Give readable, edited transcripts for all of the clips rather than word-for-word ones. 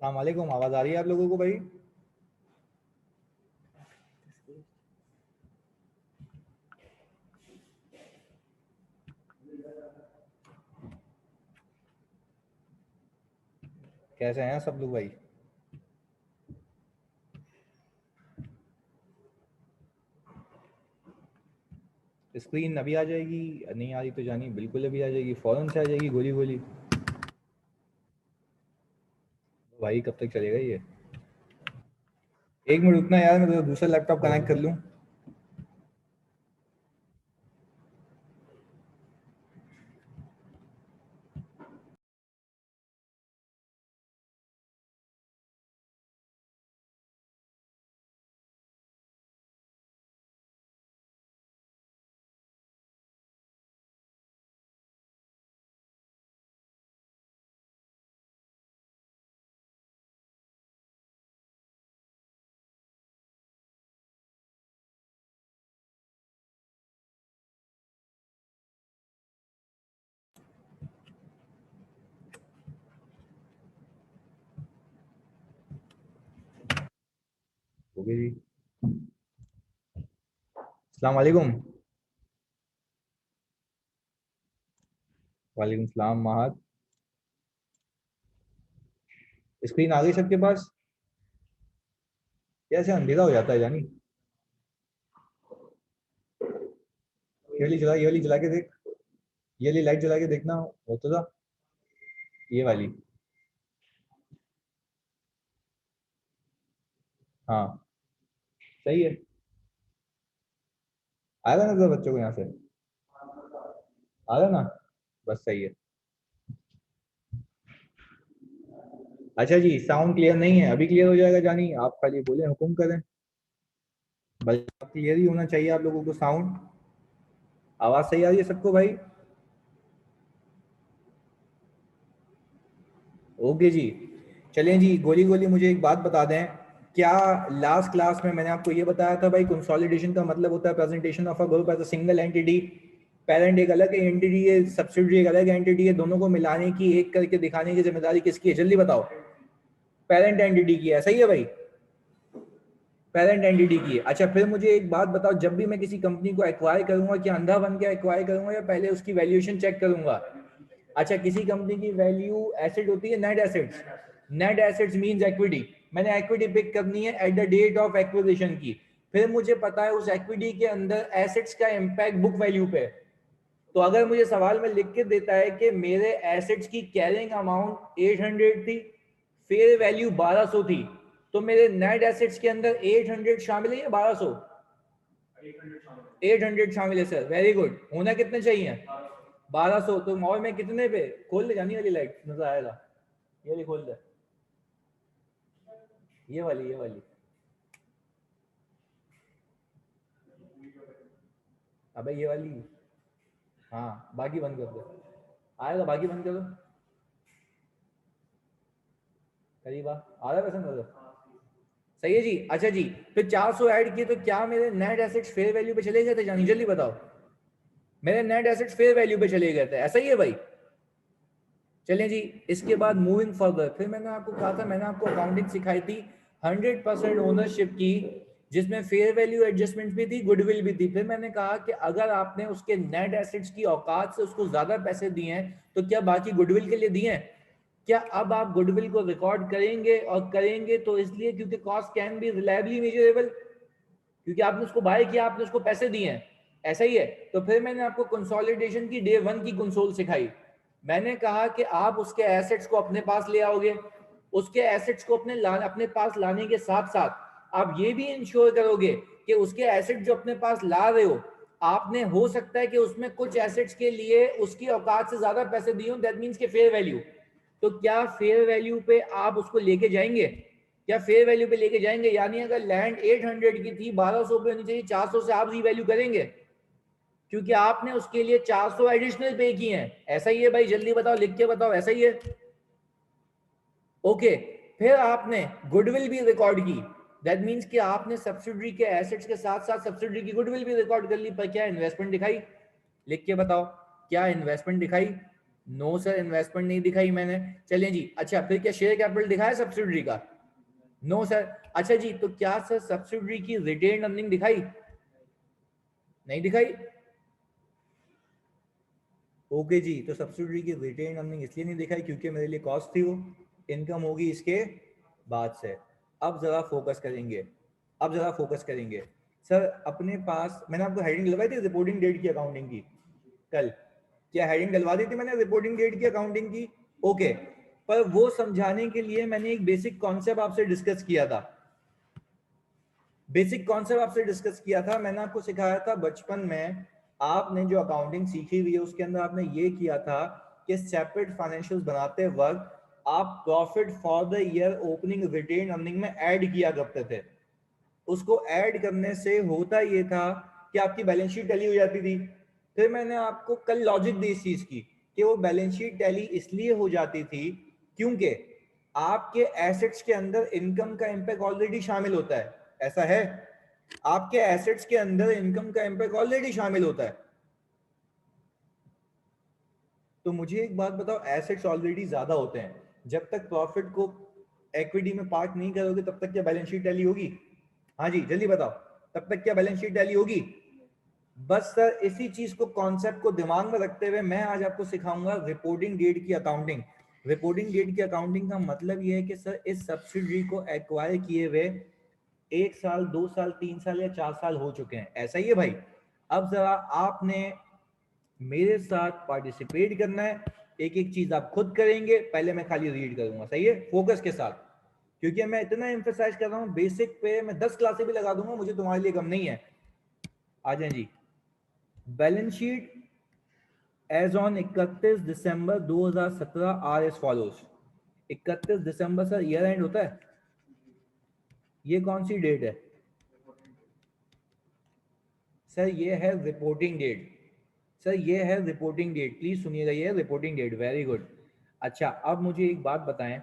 अस्सलाम वालेकुम, आवाज आ रही है आप लोगों को भाई? कैसे हैं सब लोग भाई? स्क्रीन अभी आ जाएगी, नहीं आ रही तो जानी बिल्कुल अभी आ जाएगी, फौरन से आ जाएगी गोली गोली। भाई कब तक चलेगा ये? एक मिनट रुकना यार, मैं तो दूसरा लैपटॉप कनेक्ट कर लूं। हो गई जी। अस्सलाम वालेकुम। वालेकुम सलाम महत। स्क्रीन आ गई सबके पास? कैसे अंधेरा हो जाता है जानी? ये वाली जला के देख। ये वाली लाइट जला के देखना हो तो था। ये वाली। हाँ, सही है। आएगा ना तो बच्चों को यहाँ से? आ रहा ना? बस सही है। अच्छा जी, साउंड क्लियर नहीं है, अभी क्लियर हो जाएगा जानी, आप खाली बोले हुक्म करें। बस क्लियर ही होना चाहिए आप लोगों को साउंड। आवाज सही आ रही है सबको भाई? ओके जी। चलें जी, गोली गोली मुझे एक बात बता दें। क्या लास्ट क्लास में मैंने आपको ये बताया था भाई, कंसोलिडेशन का मतलब होता है presentation of a group as a single entity. Parent एक अलग एंटिटी है, सब्सिडियरी एक अलग एंटिटी है, दोनों को मिलाने की, एक करके दिखाने की जिम्मेदारी किसकी है? जल्दी बताओ। पेरेंट एंटिटी की है, सही है भाई? पेरेंट एंटिटी की है। अच्छा, फिर मुझे एक बात बताओ, जब भी मैं किसी कंपनी को एक्वायर करूंगा, क्या अंधा बन के एक्वायर करूंगा या पहले उसकी वैल्यूएशन चेक करूंगा? अच्छा, किसी कंपनी की वैल्यू एसेट होती है net assets. Net assets means equity. मैंने इक्विटी पिक करनी है at the date of acquisition की। फिर मुझे पता है उस इक्विटी के अंदर एसेट्स का इंपैक्ट बुक वैल्यू पे। तो अगर मुझे सवाल में लिख के देता है कि मेरे एसेट्स की कैरिंग अमाउंट 800 थी, फेयर वैल्यू 1200 थी, तो मेरे नेट एसेट्स के अंदर 800 शामिल है या 1200? 800 शामिल है सर, वेरी गुड। होना कितने चाहिए? 1200। तो और में कितने पे खोल ले जानी वाली लाइट नजर आएगा? ये वाली खोल दे, ये वाली। अबे ये वाली। हाँ, बाकी बंद कर दो। आएगा, बाकी बंद कर दो। करीब आ रहा है पसंद नजर? सही है जी। अच्छा जी, फिर 400 ऐड किए तो क्या मेरे नेट एसेट्स फेयर वैल्यू पे चले गए थे जानी? जल्दी बताओ। मेरे नेट एसेट्स फेयर वैल्यू पे चले गए थे, ऐसा ही है भाई? चलें जी। इसके बाद मूविंग फर्दर, फिर मैंने आपको कहा था, मैंने आपको अकाउंटिंग सिखाई थी 100% ओनरशिप की, जिसमें फेयर वैल्यू एडजस्टमेंट भी थी, गुडविल भी थी। फिर मैंने कहा कि अगर आपने उसके नेट एसेट्स की औकात से उसको ज्यादा पैसे दिए हैं, तो क्या बाकी गुडविल के लिए दिए हैं? क्या अब आप गुडविल को रिकॉर्ड करेंगे? और करेंगे तो इसलिए क्योंकि cost can be reliably measurable, क्योंकि आपने उसको बाय किया, आपने उसको पैसे दिए हैं, ऐसा ही है। तो फिर मैंने आपको कंसोलिडेशन की डे 1 की कंसोल सिखाई। मैंने कहा कि आप उसके एसेट्स को अपने पास ले आओगे, उसके एसेट्स को अपने पास लाने के साथ साथ आप ये भी इंश्योर करोगे कि उसके एसेट जो अपने पास ला रहे हो, आपने हो सकता है कि उसमें कुछ एसेट्स के लिए उसकी औकात से ज्यादा पैसे दिए हो, दैट मींस के फेयर वैल्यू। तो क्या फेयर वैल्यू पे आप उसको लेके जाएंगे? क्या फेयर वैल्यू पे लेके जाएंगे? यानी अगर लैंड 800 की थी, 1200 पे होनी चाहिए, 400 से आप रीवैल्यू करेंगे, क्योंकि आपने उसके लिए 400 एडिशनल पे किए हैं। ऐसा ही है भाई? जल्दी बताओ, लिख के बताओ, ऐसा ही है? ओके। फिर आपने गुडविल भी रिकॉर्ड की, दैट मींस कि आपने सब्सिडरी के एसेट्स के साथ साथ सब्सिडरी की गुडविल भी रिकॉर्ड कर ली। पर क्या इन्वेस्टमेंट दिखाई? लिख के बताओ, क्या इन्वेस्टमेंट दिखाई? नो सर, इन्वेस्टमेंट नहीं दिखाई मैंने। चलिए जी, अच्छा फिर क्या शेयर कैपिटल दिखाया सब्सिडरी का? No sir. अच्छा जी, तो क्या सर सब्सिडरी की रिटेन अर्निंग दिखाई? नहीं दिखाई। ओके जी, तो सब्सिडरी की रिटेन अर्निंग इसलिए नहीं दिखाई क्योंकि मेरे लिए कॉस्ट थी वो, इनकम होगी इसके बाद से। अब जरा फोकस करेंगे, अब जरा फोकस करेंगे सर। अपने पास मैंने आपको हेडिंग लगवाई थी रिपोर्टिंग डेट की अकाउंटिंग की कल, क्या हेडिंग डलवा दी थी मैंने रिपोर्टिंग डेट की अकाउंटिंग की? ओके, पर वो समझाने के लिए मैंने एक बेसिक कॉन्सेप्ट आपसे डिस्कस किया था। बेसिक कॉन्सेप्ट आपसे डिस्कस किया था, मैंने आपको सिखाया था बचपन में, आपने जो अकाउंटिंग सीखी हुई है उसके अंदर आपने ये किया था कि सेपरेट फाइनेंशियल्स बनाते वक्त आप profit for the year opening retain earning में ऐड किया करते थे। उसको ऐड करने से होता ये था कि आपकी बैलेंस शीट टैली हो जाती थी। फिर मैंने आपको कल लॉजिक दी इस चीज की कि वो बैलेंस शीट टैली इसलिए हो जाती थी क्योंकि आपके एसेट्स के अंदर इनकम का इम्पैक्ट ऑलरेडी शामिल होता है। ऐसा है, आपके एसेट्स के अंदर इनकम का इम्पैक्ट ऑलरेडी शामिल होता है। तो मुझे एक बात बताओ, एसेट्स ऑलरेडी ज्यादा होते हैं, जब तक प्रॉफिट को इक्विटी में पार्क नहीं करोगे तब तक क्या बैलेंस शीट टैली होगी? हाँ जी जल्दी बताओ, तब तक क्या बैलेंस शीट टैली होगी? बस सर इसी चीज को, कॉन्सेप्ट को दिमाग में रखते हुए मैं आज आपको सिखाऊंगा रिपोर्टिंग डेट की अकाउंटिंग। रिपोर्टिंग डेट की अकाउंटिंग का मतलब यह है कि सर इस सब्सिडरी को एक्वायर किए हुए 1 साल 2 साल 3 साल या 4 साल हो चुके हैं, ऐसा ही है भाई। अब जरा आपने मेरे साथ पार्टिसिपेट करना है, एक एक चीज आप खुद करेंगे, पहले मैं खाली रीड करूंगा, सही है, फोकस के साथ, क्योंकि मैं इतना एम्फेसाइज कर रहा हूं बेसिक पे, मैं 10 क्लासें भी लगा दूंगा, मुझे तुम्हारे लिए कम नहीं है। आ जाए जी। Balance sheet as on 31 December 2017 are as follows. 31 दिसंबर सर ईयर एंड होता है, ये कौन सी डेट है सर? ये है रिपोर्टिंग डेट सर, ये है रिपोर्टिंग डेट, प्लीज सुनिएगा, ये है रिपोर्टिंग डेट, वेरी गुड। अच्छा अब मुझे एक बात बताएं,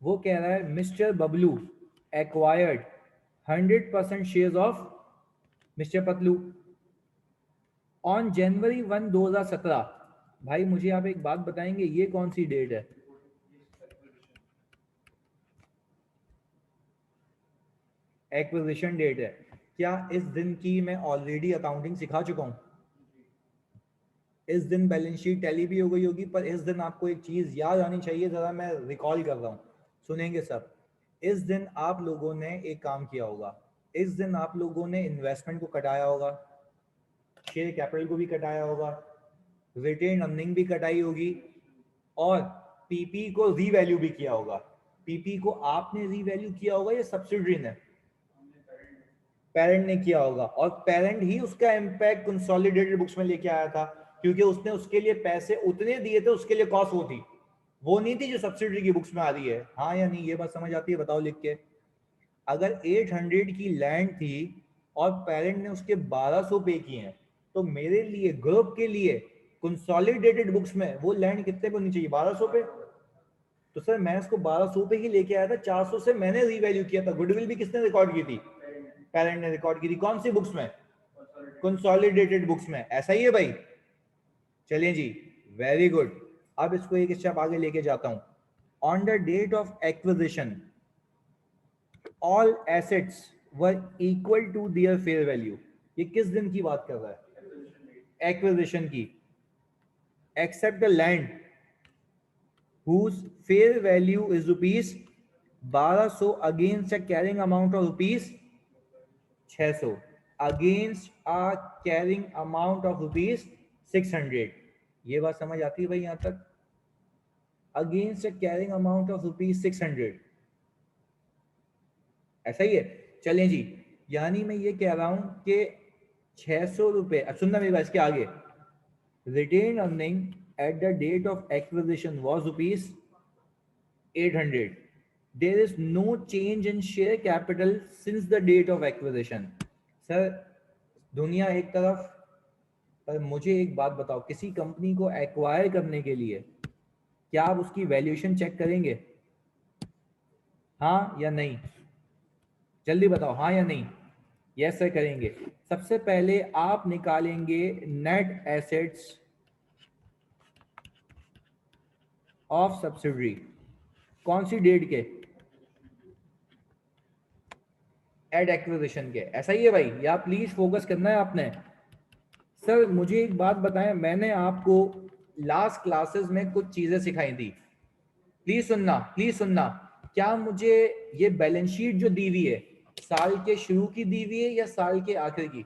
वो कह रहा है mister Bablu acquired 100% shares of mister Patlu on January 1 2017। भाई मुझे आप एक बात बताएंगे, ये कौन सी डेट है? एक्विजिशन डेट है। क्या इस दिन की मैं ऑलरेडी अकाउंटिंग सिखा चुका हूं? इस दिन बैलेंस शीट टैली भी हो गई होगी, पर इस दिन आपको एक चीज याद आनी चाहिए, जरा मैं रिकॉल कर रहा हूं, सुनेंगे सब। इस दिन आप लोगों ने एक काम किया होगा, इस दिन आप लोगों ने इन्वेस्टमेंट को कटाया होगा, शेयर कैपिटल को भी कटाया होगा, रिटेन अर्निंग भी कटाई होगी, और पीपी को रीवैल्यू भी किया होगा। पीपी को आपने रीवैल्यू किया होगा या सब्सिडरी ने? पेरेंट ने किया होगा, और पेरेंट ही उसका इम्पैक्ट कंसोलिडेटेड बुक्स में लेके आया था, क्योंकि उसने उसके लिए पैसे उतने दिए थे, उसके लिए कॉस्ट वो थी, वो नहीं थी जो सब्सिडरी की बुक्स में आ रही है। हाँ या नहीं, ये बात समझ आती है? बताओ लिख के। अगर 800 की लैंड थी और पेरेंट ने उसके 1200 पे किए हैं, तो मेरे लिए, ग्रुप के लिए, कंसोलिडेटेड बुक्स में वो लैंड कितने पे होनी चाहिए? 1200 पे। तो सर मैं उसको 1200 पे ही लेके आया था, 400 से मैंने रीवैल्यू किया था। गुडविल भी किसने रिकॉर्ड की थी? पेरेंट ने रिकॉर्ड की थी। कौन सी बुक्स में? कंसोलिडेटेड बुक्स में। ऐसा ही है भाई? चलिए जी, वेरी गुड। अब इसको एक स्टेप आगे लेके जाता हूं। On the date of acquisition all assets were equal to their fair value. ये किस दिन की बात कर रहा है? एक्विजिशन की। Except the land whose fair value is rupees 1200 against a carrying amount of rupees 600 against a carrying amount of rupees 600। ये बात समझ आती है भाई यहां तक? Against a carrying amount of rupees 600, ऐसा ही है? चलें जी, यानी मैं ये कह रहा हूं कि 600 रुपए, अब सुनना मेरी बात, इसके आगे retained earning at the date of acquisition was rupees 800। There is no change in share capital since the date of acquisition. Sir दुनिया एक तरफ, पर मुझे एक बात बताओ, किसी कंपनी को एक्वायर करने के लिए क्या आप उसकी वैल्यूएशन चेक करेंगे? हाँ या नहीं? जल्दी बताओ, हाँ या नहीं? यस सर करेंगे। सबसे पहले आप निकालेंगे नेट एसेट्स ऑफ सब्सिडरी, कौन सी डेट के? एड एक्विजिशन के। ऐसा ही है भाई, या प्लीज फोकस करना है आपने। सर मुझे एक बात बताएं, मैंने आपको लास्ट क्लासेस में कुछ चीजें सिखाई थी, प्लीज सुनना, प्लीज सुनना। क्या मुझे ये बैलेंस शीट जो दी हुई है साल के शुरू की दी हुई है या साल के आखिर की?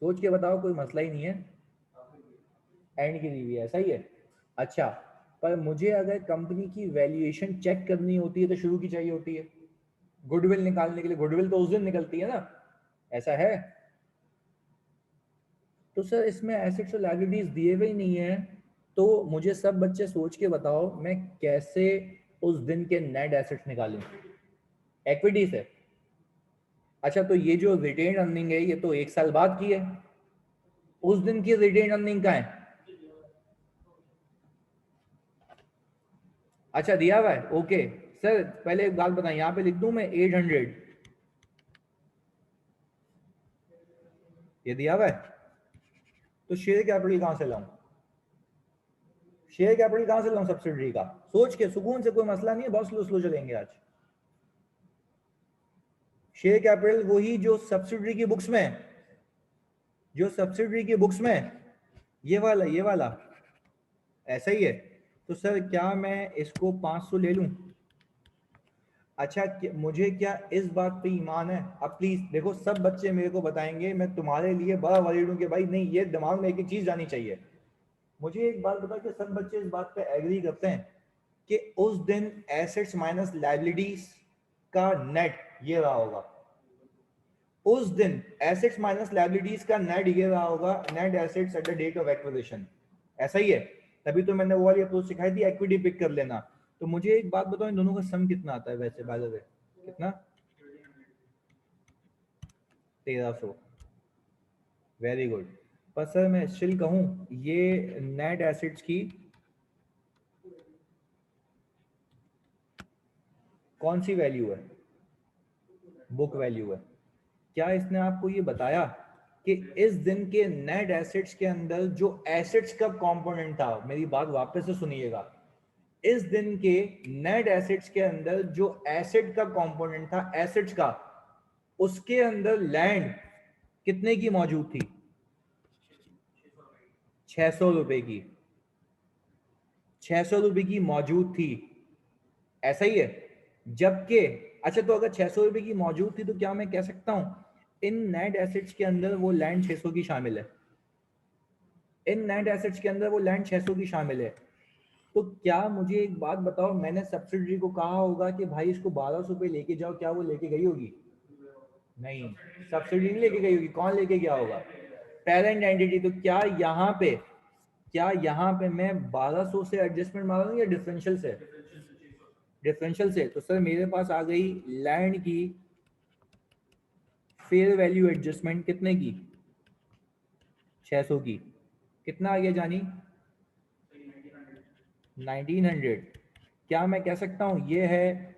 सोच के बताओ, कोई मसला ही नहीं है। एंड की दी हुई है, सही है। अच्छा, पर मुझे अगर कंपनी की वैल्यूएशन चेक करनी होती है तो शुरू की चाहिए होती है। गुडविल निकालने के लिए गुडविल तो उस दिन निकलती है ना, ऐसा है। तो सर इसमें एसेट्स और लायबिलिटीज दिए हुए ही नहीं है, तो मुझे सब बच्चे सोच के बताओ मैं कैसे उस दिन के नेट एसेट्स निकालूं इक्विटी से। अच्छा, तो ये जो रिटेन अर्निंग है ये तो एक साल बाद की है, उस दिन की रिटेन अर्निंग का है। अच्छा दिया हुआ है, ओके। सर पहले एक बात बताएं, यहाँ पे लिख दूं मैं 800, ये दिया हुआ है। तो शेयर कैपिटल कहां से लाऊं? शेयर कैपिटल कहां से लाऊं सब्सिडरी का? सोच के सुकून से, कोई मसला नहीं है, बहुत स्लो स्लो चलेंगे आज। शेयर कैपिटल वही जो सब्सिडरी की बुक्स में, जो सब्सिडरी की बुक्स में, ये वाला, ये वाला, ऐसा ही है। तो सर क्या मैं इसको 500 ले लूं? अच्छा, मुझे क्या इस बात पे ईमान है? अब प्लीज देखो, सब बच्चे मेरे को बताएंगे, मैं तुम्हारे लिए बड़ा वरीड हूं कि भाई नहीं, ये दिमाग में एक एक चीज जानी चाहिए। मुझे एक बात बता कि सब बच्चे इस बात पे एग्री करते हैं कि उस दिन एसेट्स माइनस लायबिलिटीज का नेट ये रहा होगा। उस दिन एसेट्स माइनस लायबिलिटीज का नेट ये रहा होगा, net assets at the date of acquisition, ऐसा ही है। तभी तो मैंने वो वाली अप्रोच सिखाई थी, इक्विटी पिक कर लेना। तो मुझे एक बात बताओ, इन दोनों का सम कितना आता है वैसे, बाय द वे कितना? 1300, वेरी गुड। पर सर मैं स्टिल कहूं, ये नेट एसेट्स की कौन सी वैल्यू है? बुक वैल्यू है। क्या इसने आपको ये बताया कि इस दिन के नेट एसेट्स के अंदर जो एसेट्स का कंपोनेंट था, मेरी बात वापस से सुनिएगा, इस दिन के नेट एसेट्स के अंदर जो एसेट का कंपोनेंट था, एसेट्स का, उसके अंदर लैंड कितने की मौजूद थी? 600 रुपए की, 600 रुपए की मौजूद थी, ऐसा ही है। जबकि अच्छा, तो अगर 600 रुपए की मौजूद थी तो क्या मैं कह सकता हूं इन नेट एसेट्स के अंदर वो लैंड 600 की शामिल है? इन नेट एसेट्स के अंदर वो लैंड 600 की शामिल है। तो क्या मुझे एक बात बताओ, मैंने सब्सिडरी को कहा होगा कि भाई इसको 1200 रुपए लेके जाओ, क्या वो लेके गई होगी? नहीं, सब्सिडी नहीं लेके गई होगी। कौन लेके गया होगा? Parent entity. तो क्या यहाँ पे, क्या यहाँ पे मैं 1200 से एडजस्टमेंट मारूंगा या डिफरेंशियल से? डिफरेंशियल से। तो सर मेरे पास आ गई लैंड की फेयर वैल्यू एडजस्टमेंट कितने की? 600 की। कितना आ गया जानी? 1900। क्या मैं कह सकता हूं ये है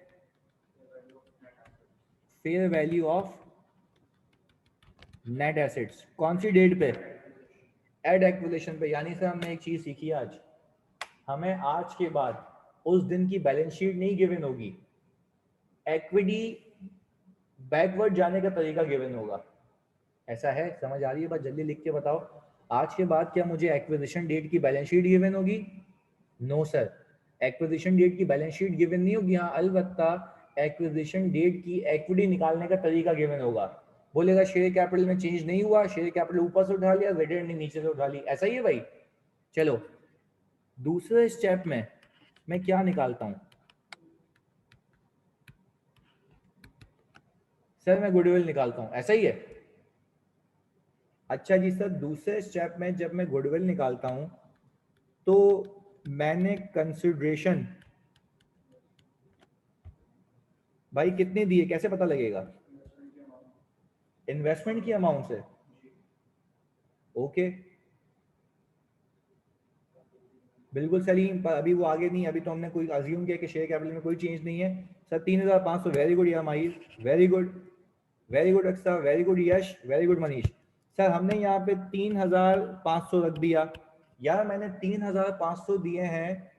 fair value of net assets? कौन सी डेट पे? एड एक्विजिशन पे। यानी सर हमने एक चीज सीखी आज, हमें आज के बाद उस दिन की बैलेंस शीट नहीं गिवन होगी, इक्विटी बैकवर्ड जाने का तरीका गिवन होगा। ऐसा है, समझ आ रही है बात? जल्दी लिख के बताओ, आज के बाद क्या मुझे एक्विजिशन डेट की बैलेंस शीट गिवन होगी? नो सर, एक्विजिशन डेट की बैलेंस शीट गिवन नहीं होगी। हाँ अलबत्ता एक्विजिशन डेट की इक्विटी निकालने का तरीका गिवन होगा। बोलेगा शेयर कैपिटल में चेंज नहीं हुआ, शेयर कैपिटल ऊपर से उठा लिया, रिटर्न नीचे से उठा ली, ऐसा ही है भाई। चलो दूसरे स्टेप में मैं क्या निकालता हूं? सर मैं गुडविल निकालता हूं, ऐसा ही है। अच्छा जी सर, दूसरे स्टेप में जब मैं गुडविल निकालता हूं तो मैंने कंसिडरेशन भाई कितने दिए, कैसे पता लगेगा? इन्वेस्टमेंट की अमाउंट से। ओके, बिल्कुल सलीम। पर अभी वो आगे नहीं, अभी तो हमने कोई अज्यूम किया कि शेयर कैपिटल में कोई चेंज नहीं है। सर 3500, वेरी गुड या Mahir, very good, very good Aqsa, very good Yash, very good Manish. Sir हमने यहाँ पे 3500 रख दिया, यार मैंने 3,500 दिए हैं,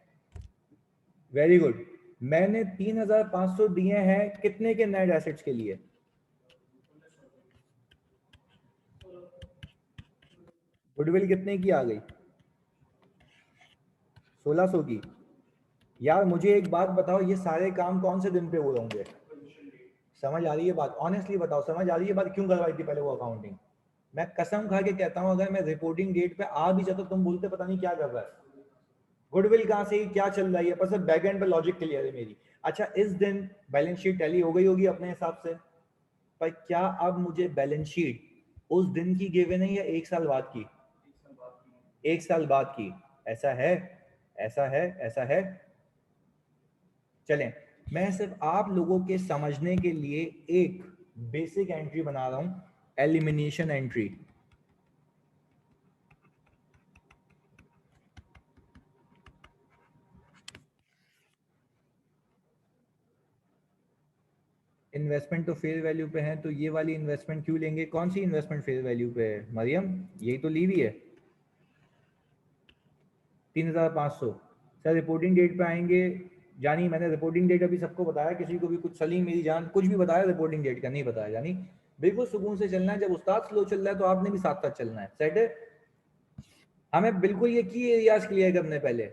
वेरी गुड, मैंने 3,500 दिए हैं कितने के नेट एसेट्स के लिए? गुडविल कितने की आ गई? 1,600 की। यार मुझे एक बात बताओ, ये सारे काम कौन से दिन पे हुए होंगे? समझ आ रही है बात? ऑनेस्टली बताओ, समझ आ रही है बात? क्यों करवाई थी पहले वो अकाउंटिंग? मैं कसम खा के कहता हूँ, अगर मैं रिपोर्टिंग डेट पे आ भी जाता तुम बोलते पता नहीं क्या कर रहा है, गुडविल कहाँ से, क्या चल रहा है, पर बैक एंड पे लॉजिक क्लियर है मेरी। अच्छा, इस दिन बैलेंस शीट टैली हो गई होगी अपने हिसाब से, पर क्या अब मुझे बैलेंस शीट उस दिन की गिवन है या 1 साल बाद की? 1 साल बाद की। ऐसा है, ऐसा है, ऐसा है। चलें, मैं सिर्फ आप लोगों के समझने के लिए एक बेसिक एंट्री बना रहा हूं, एलिमिनेशन एंट्री। इन्वेस्टमेंट तो फेयर वैल्यू पे है, तो ये वाली इन्वेस्टमेंट क्यों लेंगे? कौन सी इन्वेस्टमेंट फेयर वैल्यू पे है मरियम? यही तो ली हुई है 3,500। सर रिपोर्टिंग डेट पे आएंगे। जानी, मैंने रिपोर्टिंग डेट अभी सबको बताया, किसी को भी कुछ, सलीम मेरी जान कुछ भी बताया रिपोर्टिंग डेट का नहीं बताया? जानी बिल्कुल सुकून से चलना है, जब उस्ताद स्लो चल रहा है तो आपने भी साथ साथ चलना है, सेट है? हमें बिल्कुल ये की एरियाज क्लियर करने पहले,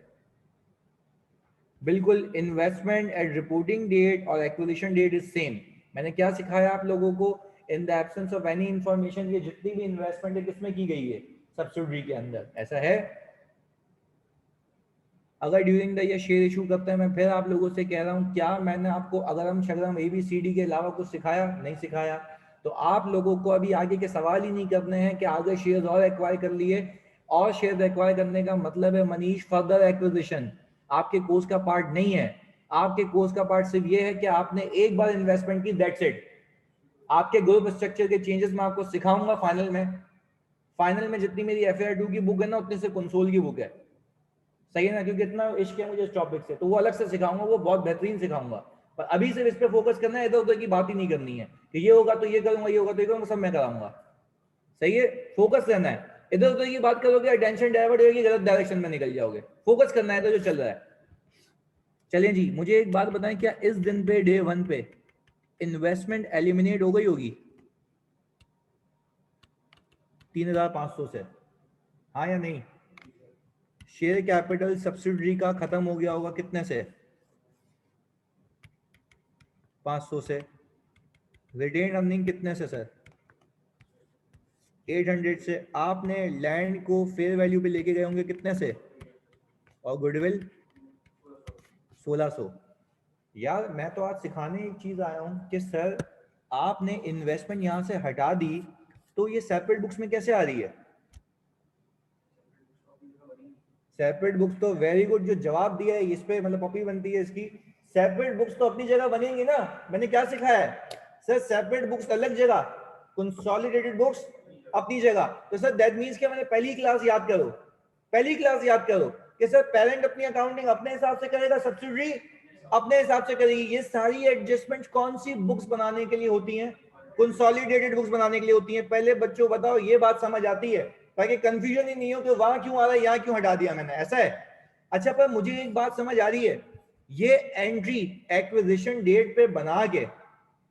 बिल्कुल इन्वेस्टमेंट एट रिपोर्टिंग डेट और एक्विजिशन डेट इज सेम। मैंने क्या सिखाया आप लोगों को? In the absence of any information, ये जितनी भी इन्वेस्टमेंट है किसमें की गई है? सब्सिडरी के अंदर, ऐसा है? अगर during the year share issue करते हैं, मैं फिर आप लोगों से कह रहा हूँ, क्या मैंने आपको अगरम शगरम ABCD के अलावा कुछ सिखाया? नहीं सिखाया। तो आप लोगों को अभी आगे के सवाल ही नहीं करने हैं कि आगे शेयर्स और एक्वायर कर लिए, और शेयर एक्वायर करने का मतलब है मनीष फर्दर एक्विजिशन, आपके कोर्स का पार्ट नहीं है। आपके कोर्स का पार्ट सिर्फ ये है कि आपने एक बार इन्वेस्टमेंट की, दैट्स इट। आपके ग्रुप स्ट्रक्चर के चेंजेस मैं आपको सिखाऊंगा फाइनल में। फाइनल में जितनी मेरी FAR 2 की बुक है ना, उतनी से कंसोल की बुक है, सही है ना? क्योंकि इतना इश्क है मुझे इस टॉपिक से, तो वो अलग से सिखाऊंगा, वो बहुत बेहतरीन सिखाऊंगा। पर अभी सिर्फ इस पे फोकस करना है, इधर उधर की बात ही नहीं करनी है कि ये होगा तो ये करूंगा, ये होगा तो ये करूंगा, सब मैं कराऊंगा। सही है? फोकस रहना है। इधर उधर की बात करोगे, टेंशन डाइवर्ट होगी, गलत डायरेक्शन में निकल जाओगे। फोकस करना है तो जो चल रहा है। चलिए जी, मुझे एक बात बताएं, क्या इस दिन पे, डे 1 पे इन्वेस्टमेंट एलिमिनेट हो गई होगी 3,500 से? हाँ या नहीं? शेयर कैपिटल सब्सिडरी का खत्म हो गया होगा कितने से? 500 से। रिटेन अर्निंग कितने से सर? 800 से। आपने लैंड को फेयर वैल्यू पे लेके गए होंगे कितने से? और गुडविल 1,600। यार मैं तो आज सिखाने एक चीज आया हूं कि सर आपने इन्वेस्टमेंट यहां से हटा दी, तो ये सेपरेट बुक्स में कैसे आ रही है? सेपरेट बुक्स तो वेरी गुड, जो जवाब दिया है इस पे मतलब पॉपी बनती है इसकी। सेपरेट बुक्स तो अपनी जगह बनेंगी ना। मैंने क्या सिखाया है सर? सेपरेट बुक्स अलग जगह, कंसोलिडेटेड बुक्स अपनी जगह। तो सर दैट मींस कि मैंने पहली क्लास याद करो, पहली क्लास याद करो कि सर पेरेंट अपनी अकाउंटिंग अपने हिसाब से करेगा, सब्सिडरी अपने हिसाब से करेगी। ये सारी एडजस्टमेंट कौन सी बुक्स बनाने के लिए होती हैं? कंसोलिडेटेड बुक्स बनाने के लिए होती हैं। पहले बच्चों बताओ ये बात समझ आती है, ताकि कंफ्यूजन ही नहीं हो कि वहां क्यों आ रहा है, यहाँ क्यों हटा दिया मैंने, ऐसा है? अच्छा, पर मुझे एक बात समझ आ रही है, ये एंट्री एक्विजिशन डेट पे बना के,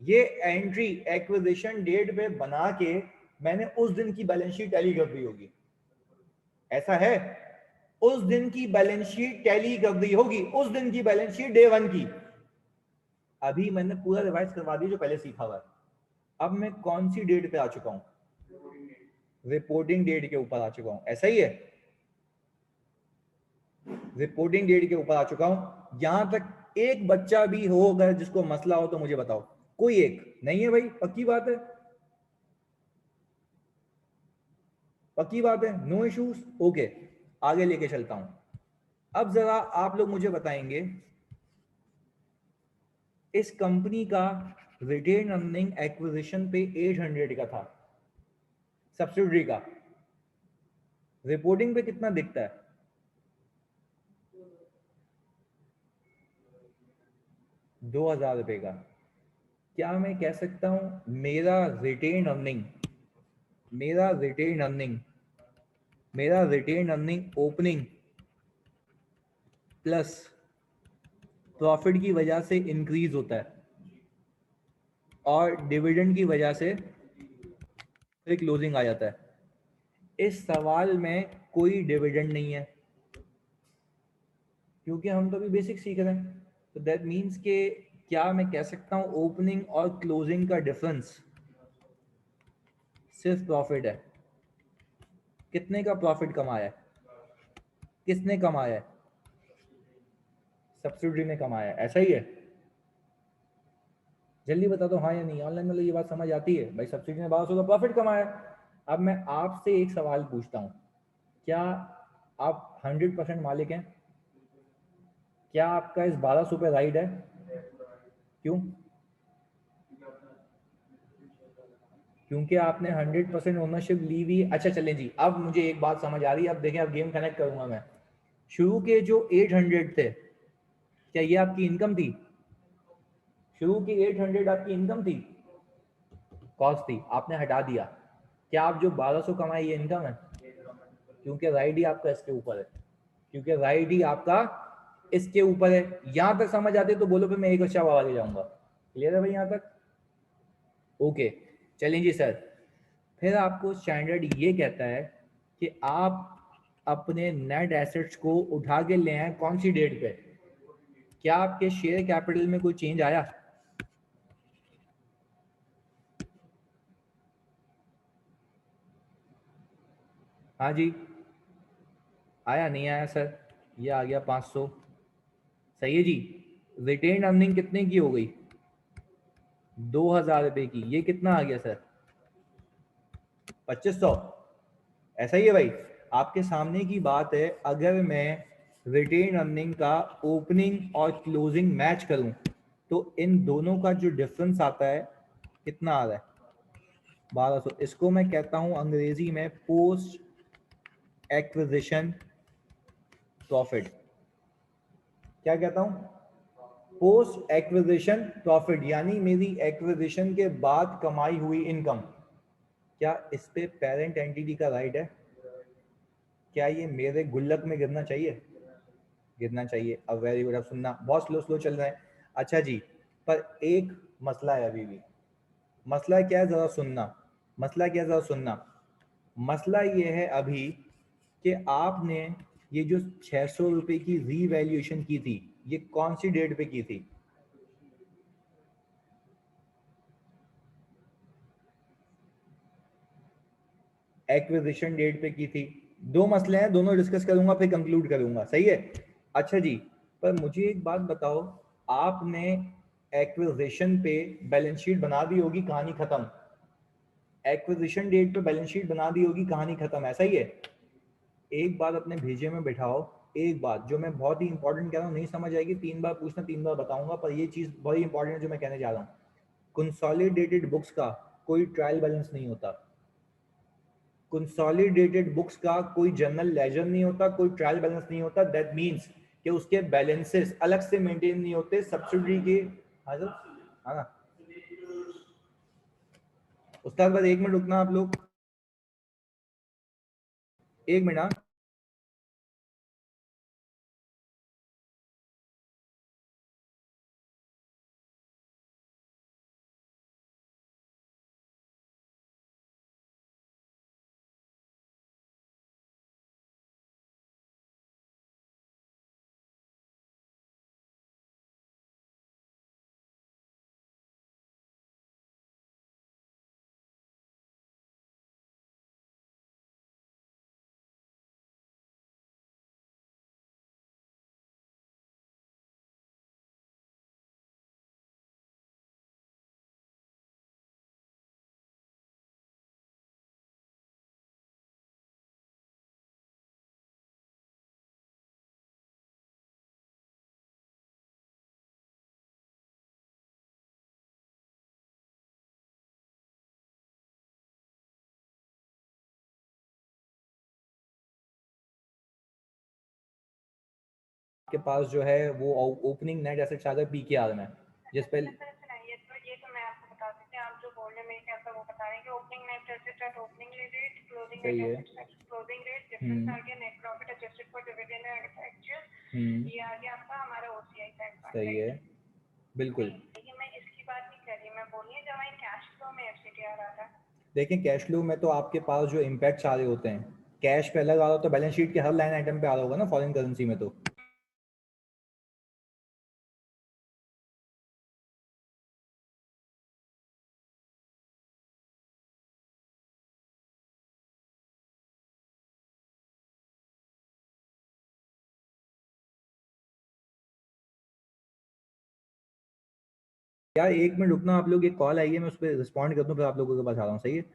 ये एंट्री एक्विजिशन डेट पे बना के मैंने उस दिन की बैलेंस शीट टैली कर दी होगी, ऐसा है? उस दिन की बैलेंस शीट टैली कर दी होगी, उस दिन की बैलेंस शीट डे 1 की। अभी मैंने पूरा रिवाइज करवा दिया जो पहले सीखा हुआ है। अब मैं कौन सी डेट पे आ चुका हूं? रिपोर्टिंग डेट के ऊपर आ चुका हूं, ऐसा ही है? रिपोर्टिंग डेट के ऊपर आ चुका हूं। यहां तक एक बच्चा भी हो अगर जिसको मसला हो तो मुझे बताओ। कोई एक नहीं है भाई? पक्की बात है? पक्की बात है? No issues? ओके, आगे लेके चलता हूं। अब जरा आप लोग मुझे बताएंगे, इस कंपनी का रिटेन अर्निंग एक्विजिशन पे 800 का था, सब्सिडरी का। रिपोर्टिंग पे कितना दिखता है? 2,000 रुपए का। क्या मैं कह सकता हूं मेरा रिटेन अर्निंग मेरा retained earning opening plus profit की वजह से इंक्रीज होता है और डिविडेंड की वजह से फिर क्लोजिंग आ जाता है। इस सवाल में कोई डिविडेंड नहीं है क्योंकि हम तो अभी बेसिक सीख रहे हैं। तो दैट मीन्स के क्या मैं कह सकता हूं ओपनिंग और क्लोजिंग का डिफरेंस सिर्फ प्रॉफिट है। कितने का प्रॉफिट कमाया है? किसने कमाया है? सब्सिडी ने कमाया है, ऐसा ही है? जल्दी बता दो हाँ या नहीं। ऑनलाइन में ये बात समझ आती है भाई, सब्सिडी ने 1200 का प्रॉफिट कमाया है। अब मैं आपसे एक सवाल पूछता हूँ, क्या आप 100% मालिक हैं? क्या आपका इस 1200 पे राइट है? क्यों? क्योंकि आपने 100% ओनरशिप ली हुई। अच्छा चलें जी, अब मुझे एक बात समझ आ रही है। अब देखें, अब गेम कनेक्ट करूंगा मैं। शुरू के जो 800 थे, क्या ये आपकी इनकम थी? शुरू की 800 आपकी इनकम थी? कॉस्ट थी, आपने हटा दिया। क्या आप जो 1200 कमाए ये इनकम है? क्योंकि राइड ही आपका इसके ऊपर है। क्योंकि राइड ही आपका इसके ऊपर है। यहां तक समझ आते तो बोलो, फिर मैं एक अच्छा आगे जाऊंगा। क्लियर है भाई यहां तक? ओके चलें जी सर। फिर आपको स्टैंडर्ड ये कहता है कि आप अपने नेट एसेट्स को उठा के ले आए कौन सी डेट पे? क्या आपके शेयर कैपिटल में कोई चेंज आया? हाँ जी, आया नहीं आया सर? ये आ गया 500। सही है जी। रिटेन अर्निंग कितने की हो गई? 2000 रुपए की। ये कितना आ गया सर? 2500। ऐसा ही है भाई? आपके सामने की बात है। अगर मैं रिटेन अर्निंग का ओपनिंग और क्लोजिंग मैच करूं तो इन दोनों का जो डिफरेंस आता है कितना आ रहा है? 1200। इसको मैं कहता हूं अंग्रेजी में पोस्ट एक्विजिशन प्रॉफिट। क्या कहता हूं? पोस्ट एक्विजिशन प्रॉफिट, यानी मेरी एक्विजिशन के बाद कमाई हुई इनकम। क्या इस पे पेरेंट एंटिटी का राइट है? क्या ये मेरे गुल्लक में गिरना चाहिए? गिरना चाहिए। अब वेरी गुड। अब सुनना, बहुत स्लो स्लो चल रहे हैं। अच्छा जी, पर एक मसला है अभी भी। मसला क्या है जरा सुनना। मसला क्या है जरा सुनना। मसला ये है अभी कि आपने ये जो 600 रुपए की रीवैल्यूएशन की थी, ये कौन सी डेट पे की थी? एक्विजिशन डेट पे की थी। दो मसले हैं, दोनों डिस्कस करूंगा फिर कंक्लूड करूंगा। सही है? अच्छा जी, पर मुझे एक बात बताओ, आपने एक्विजिशन पे बैलेंस शीट बना दी होगी, कहानी खत्म। एक्विजिशन डेट पे बैलेंस शीट बना दी होगी, कहानी खत्म। ऐसा ही है? एक बात अपने भेजे में बिठाओ। एक बात जो मैं बहुत ही इंपॉर्टेंट कह रहा हूँ, नहीं समझ आएगी 3 बार पूछना 3 बार बताऊंगा, पर ये चीज बहुत ही इंपॉर्टेंट है जो मैं कहने जा रहा हूँ। कंसोलिडेटेड बुक्स का कोई ट्रायल बैलेंस नहीं होता। कंसोलिडेटेड बुक्स का कोई जर्नल लेजर नहीं होता, कोई ट्रायल बैलेंस नहीं होता। दैट मीन्स कि उसके बैलेंसेस अलग से मेंटेन नहीं होते सब्सिडी के। हाँ सर, हाँ ना उस्ताद, बस 1 मिनट रुकना आप लोग। 1 मिनट। हाँ आपके पास जो है वो ओपनिंग नेट एसेट्स आ गए PKR में, जिस पे बता रहे हैं कि opening net asset at opening rate, closing सही है, net asset at closing rate, difference आ गया net profit adjusted for dividend and actual, ये आ गया आपका हमारा ओसीआई का इम्पैक्ट। सही है, बिल्कुल। लेकिन मैं इसकी बात नहीं कर रही, मैं बोल रही हूँ जब मैं कैश फ्लो में एफसीटी आ रहा था। देखिए कैश फ्लो में तो आपके पास जो इम्पैक्ट्स आ रहे होते हैं, कैश पे अलग आ रहा हो तो बैलेंस शीट के हर लाइन आइटम पे आ रहा होगा ना फॉरेन करेंसी में। तो यार 1 मिनट रुकना, आप लोग, एक कॉल आई है, मैं उस पर रिस्पॉन्ड कर दूं फिर आप लोगों के पास आ रहा हूँ, सही है?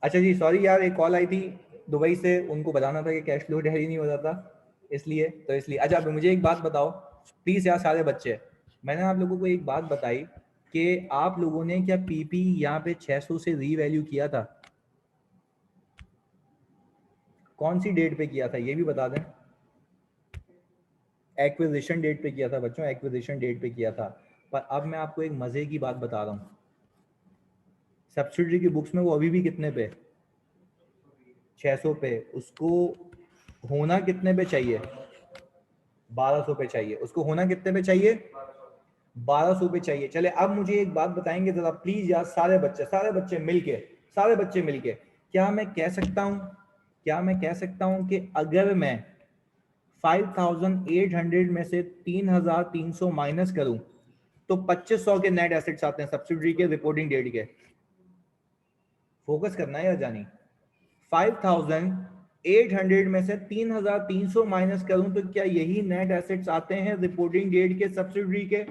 अच्छा जी, सॉरी यार, एक कॉल आई थी दुबई से, उनको बताना था कि कैश फ्लो रेडी नहीं हो रहा था, इसलिए अच्छा अब मुझे एक बात बताओ प्लीज यार सारे बच्चे, मैंने आप लोगों को एक बात बताई कि आप लोगों ने क्या पीपी यहाँ पे 600 से रीवैल्यू किया था? कौन सी डेट पे किया था ये भी बता दें। एक्विजिशन डेट पे किया था बच्चों, एक्विजिशन डेट पे किया था। पर अब मैं आपको एक मजे की बात बता रहा हूँ, सब्सिडरी की बुक्स में वो अभी भी कितने पे, 600 पे, उसको होना कितने पे चाहिए, 1200 पे चाहिए, उसको होना कितने पे चाहिए, 1200 पे चाहिए। चले अब मुझे एक बात बताएंगे जरा प्लीज यार, सारे बच्चे मिलके, क्या मैं कह सकता हूं, कि अगर मैं 5800 में से 3300 माइनस करूं तो 2500 के नेट एसेट्स आते हैं सब्सिडरी के रिपोर्टिंग डेट के। फोकस करना है यार जानी, 5800 में से 3300 माइनस करूं तो क्या यही नेट एसेट्स आते हैं रिपोर्टिंग डेट के सब्सिडरी के?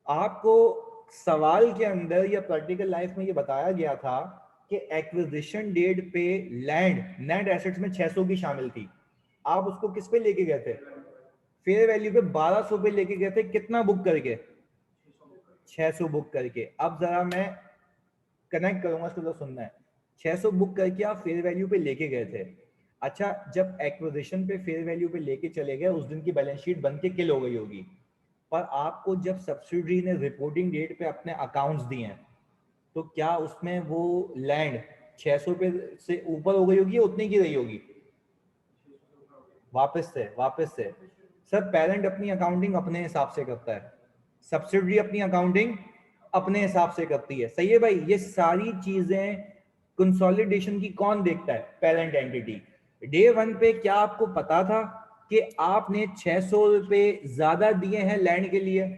आपको सवाल के अंदर या प्रैक्टिकल लाइफ में ये बताया गया था कि एक्विजिशन डेट पे लैंड नेट एसेट्स में 600 की शामिल थी, आप उसको किस पे लेके गए थे, फेयर वैल्यू पे 1200 पे लेके गए थे, कितना बुक करके, 600 बुक करके। अब जरा मैं कनेक्ट करूंगा, इसको तो सुनना है, 600 बुक करके आप फेयर वैल्यू पे लेके गए थे। अच्छा, जब एक्विजिशन पे फेयर वैल्यू पे लेके चले गए उस दिन की बैलेंस शीट बन के किल हो गई होगी, पर आपको जब सब्सिडरी ने रिपोर्टिंग डेट पे अपने अकाउंट्स दिए हैं तो क्या उसमें वो लैंड 600 पे से ऊपर हो गई होगी या उतनी की रही होगी? वापस से सर, पेरेंट अपनी अकाउंटिंग अपने हिसाब से करता है, सब्सिडरी अपनी अकाउंटिंग अपने हिसाब से करती है, सही है भाई? ये सारी चीजें कंसोलिडेशन की कौन देखता है? Parent entity. डे 1 पे क्या आपको पता था कि आपने 600 रुपए ज्यादा दिए हैं लैंड के लिए?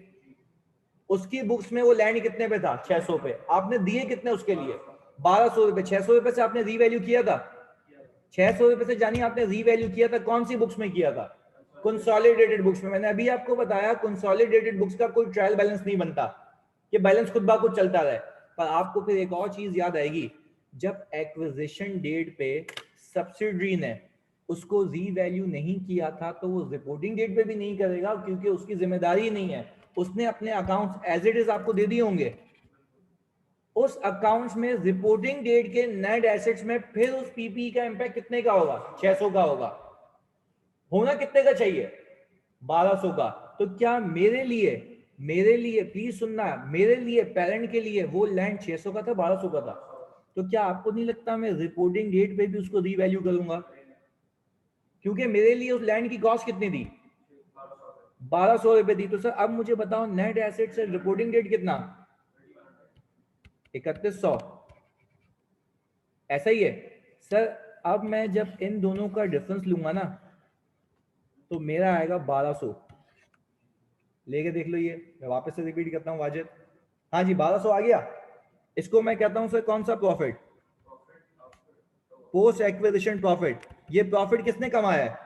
उसकी बुक्स में वो लैंड कितने पे था? 600 पे। आपने दिए कितने उसके लिए? 1200 रुपए। 600 रुपए से आपने रीवैल्यू किया था, 600 रुपए से जानी आपने रीवैल्यू किया था, कौन सी बुक्स में किया था? कंसोलिडेटेड बुक्स में। मैंने अभी आपको बताया कंसोलिडेटेड बुक्स का कोई ट्रायल बैलेंस नहीं बनता, कि बैलेंस खुद ब खुद चलता रहे। पर आपको फिर एक और चीज याद आएगी, जब एक्विजिशन डेट पे सब्सिडरी ने उसको रीवैल्यू नहीं किया था तो वो रिपोर्टिंग डेट पे भी नहीं करेगा, क्योंकि उसकी जिम्मेदारी नहीं है, उसने अपने अकाउंट्स एज इट इज आपको दे दिए होंगे। उस अकाउंट्स में रिपोर्टिंग डेट के नेट एसेट्स में फिर उस पीपी का इंपैक्ट कितने का होगा? 600 का होगा। होना कितने का चाहिए? 1200 का। तो क्या मेरे लिए प्लीज सुनना, मेरे लिए पेरेंट के लिए वो लैंड 600 का था 1200 का था? तो क्या आपको नहीं लगता मैं रिपोर्टिंग डेट पे भी उसको रीवैल्यू करूंगा? क्योंकि मेरे लिए उस लैंड की कॉस्ट कितनी थी? 1200 रुपए थी। तो सर अब मुझे बताओ नेट एसेट से रिपोर्टिंग डेट कितना? 3100। ऐसा ही है सर। अब मैं जब इन दोनों का डिफरेंस लूंगा ना तो मेरा आएगा 1200। लेके देख लो, ये मैं वापस से रिपीट करता हूँ वाजिद। हाँ जी 1200 आ गया। इसको मैं कहता हूं सर कौन सा प्रॉफिट? Post acquisition profit. ये प्रॉफिट किसने कमाया है?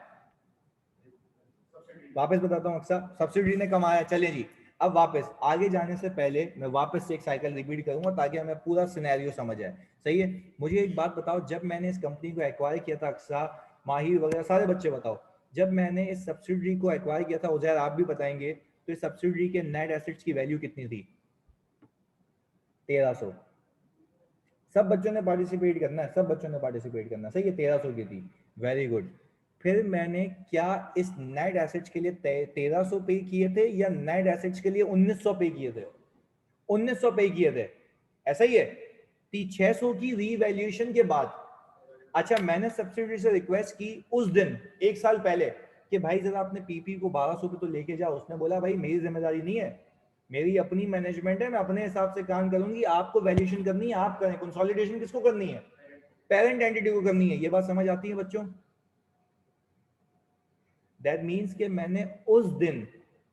वापस बताता हूं अक्सर, सब्सिडी ने कमाया। चलिए जी, अब वापस आगे जाने से पहले मैं वापस से एक साइकिल रिपीट करूंगा ताकि हमें पूरा सिनेरियो समझ आए। सही है। मुझे एक बात बताओ, जब मैंने इस कंपनी को एक्वायर किया था, अक्सर, माहिर वगैरह सारे बच्चे बताओ, जब मैंने इस सब्सिडी को एक्वायर किया था, उजैर आप भी बताएंगे, तो इस सब्सिडी के नेट एसेट्स की वैल्यू कितनी थी? 1300। सब बच्चों ने पार्टिसिपेट करना है, सब बच्चों ने पार्टिसिपेट करना है। सही है, 1300 की थी। Very good. फिर मैंने क्या इस नेट एसेट्स के लिए 1300 पे किए थे या नेट एसेट्स के लिए 1900 पे किए थे? 1900 पे किए थे। ऐसा ही है। 600 की रीवैल्यूएशन के बाद, अच्छा मैंने सब्सिडी से रिक्वेस्ट की उस दिन 1 साल पहले कि भाई जरा अपने पीपी को 1200 पे तो लेके जाओ। उसने बोला भाई मेरी जिम्मेदारी नहीं है, मेरी अपनी मैनेजमेंट है, मैं अपने हिसाब से काम करूंगी, आपको वैल्यूएशन करनी है आप करें। कंसोलिडेशन किसको करनी है? पेरेंट एंटिटी को करनी है। ये बात समझ आती है बच्चों? दैट मीन्स कि मैंने उस दिन,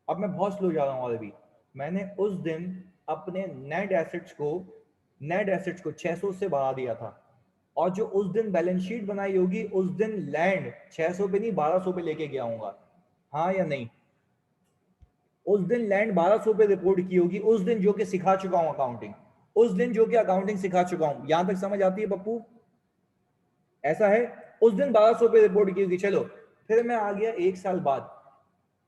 अब मैं बहुत स्लो जा रहा हूं ऑलरेडी, मैंने उस दिन अपने नेट एसेट्स को 600 से बढ़ा दिया था। और जो उस दिन बैलेंस शीट बनाई होगी, उस दिन लैंड 600 पे नहीं 1200 पे लेके गया हूंगा। हाँ या नहीं? उस दिन लैंड 1200 पे रिपोर्ट की होगी, उस दिन जो कि सिखा चुका हूं अकाउंटिंग, उस दिन जो कि अकाउंटिंग सिखा चुका हूं। यहां तक समझ आती है पप्पू? ऐसा है। उस दिन 1200 पे रिपोर्ट की होगी। चलो फिर मैं आ गया 1 साल बाद,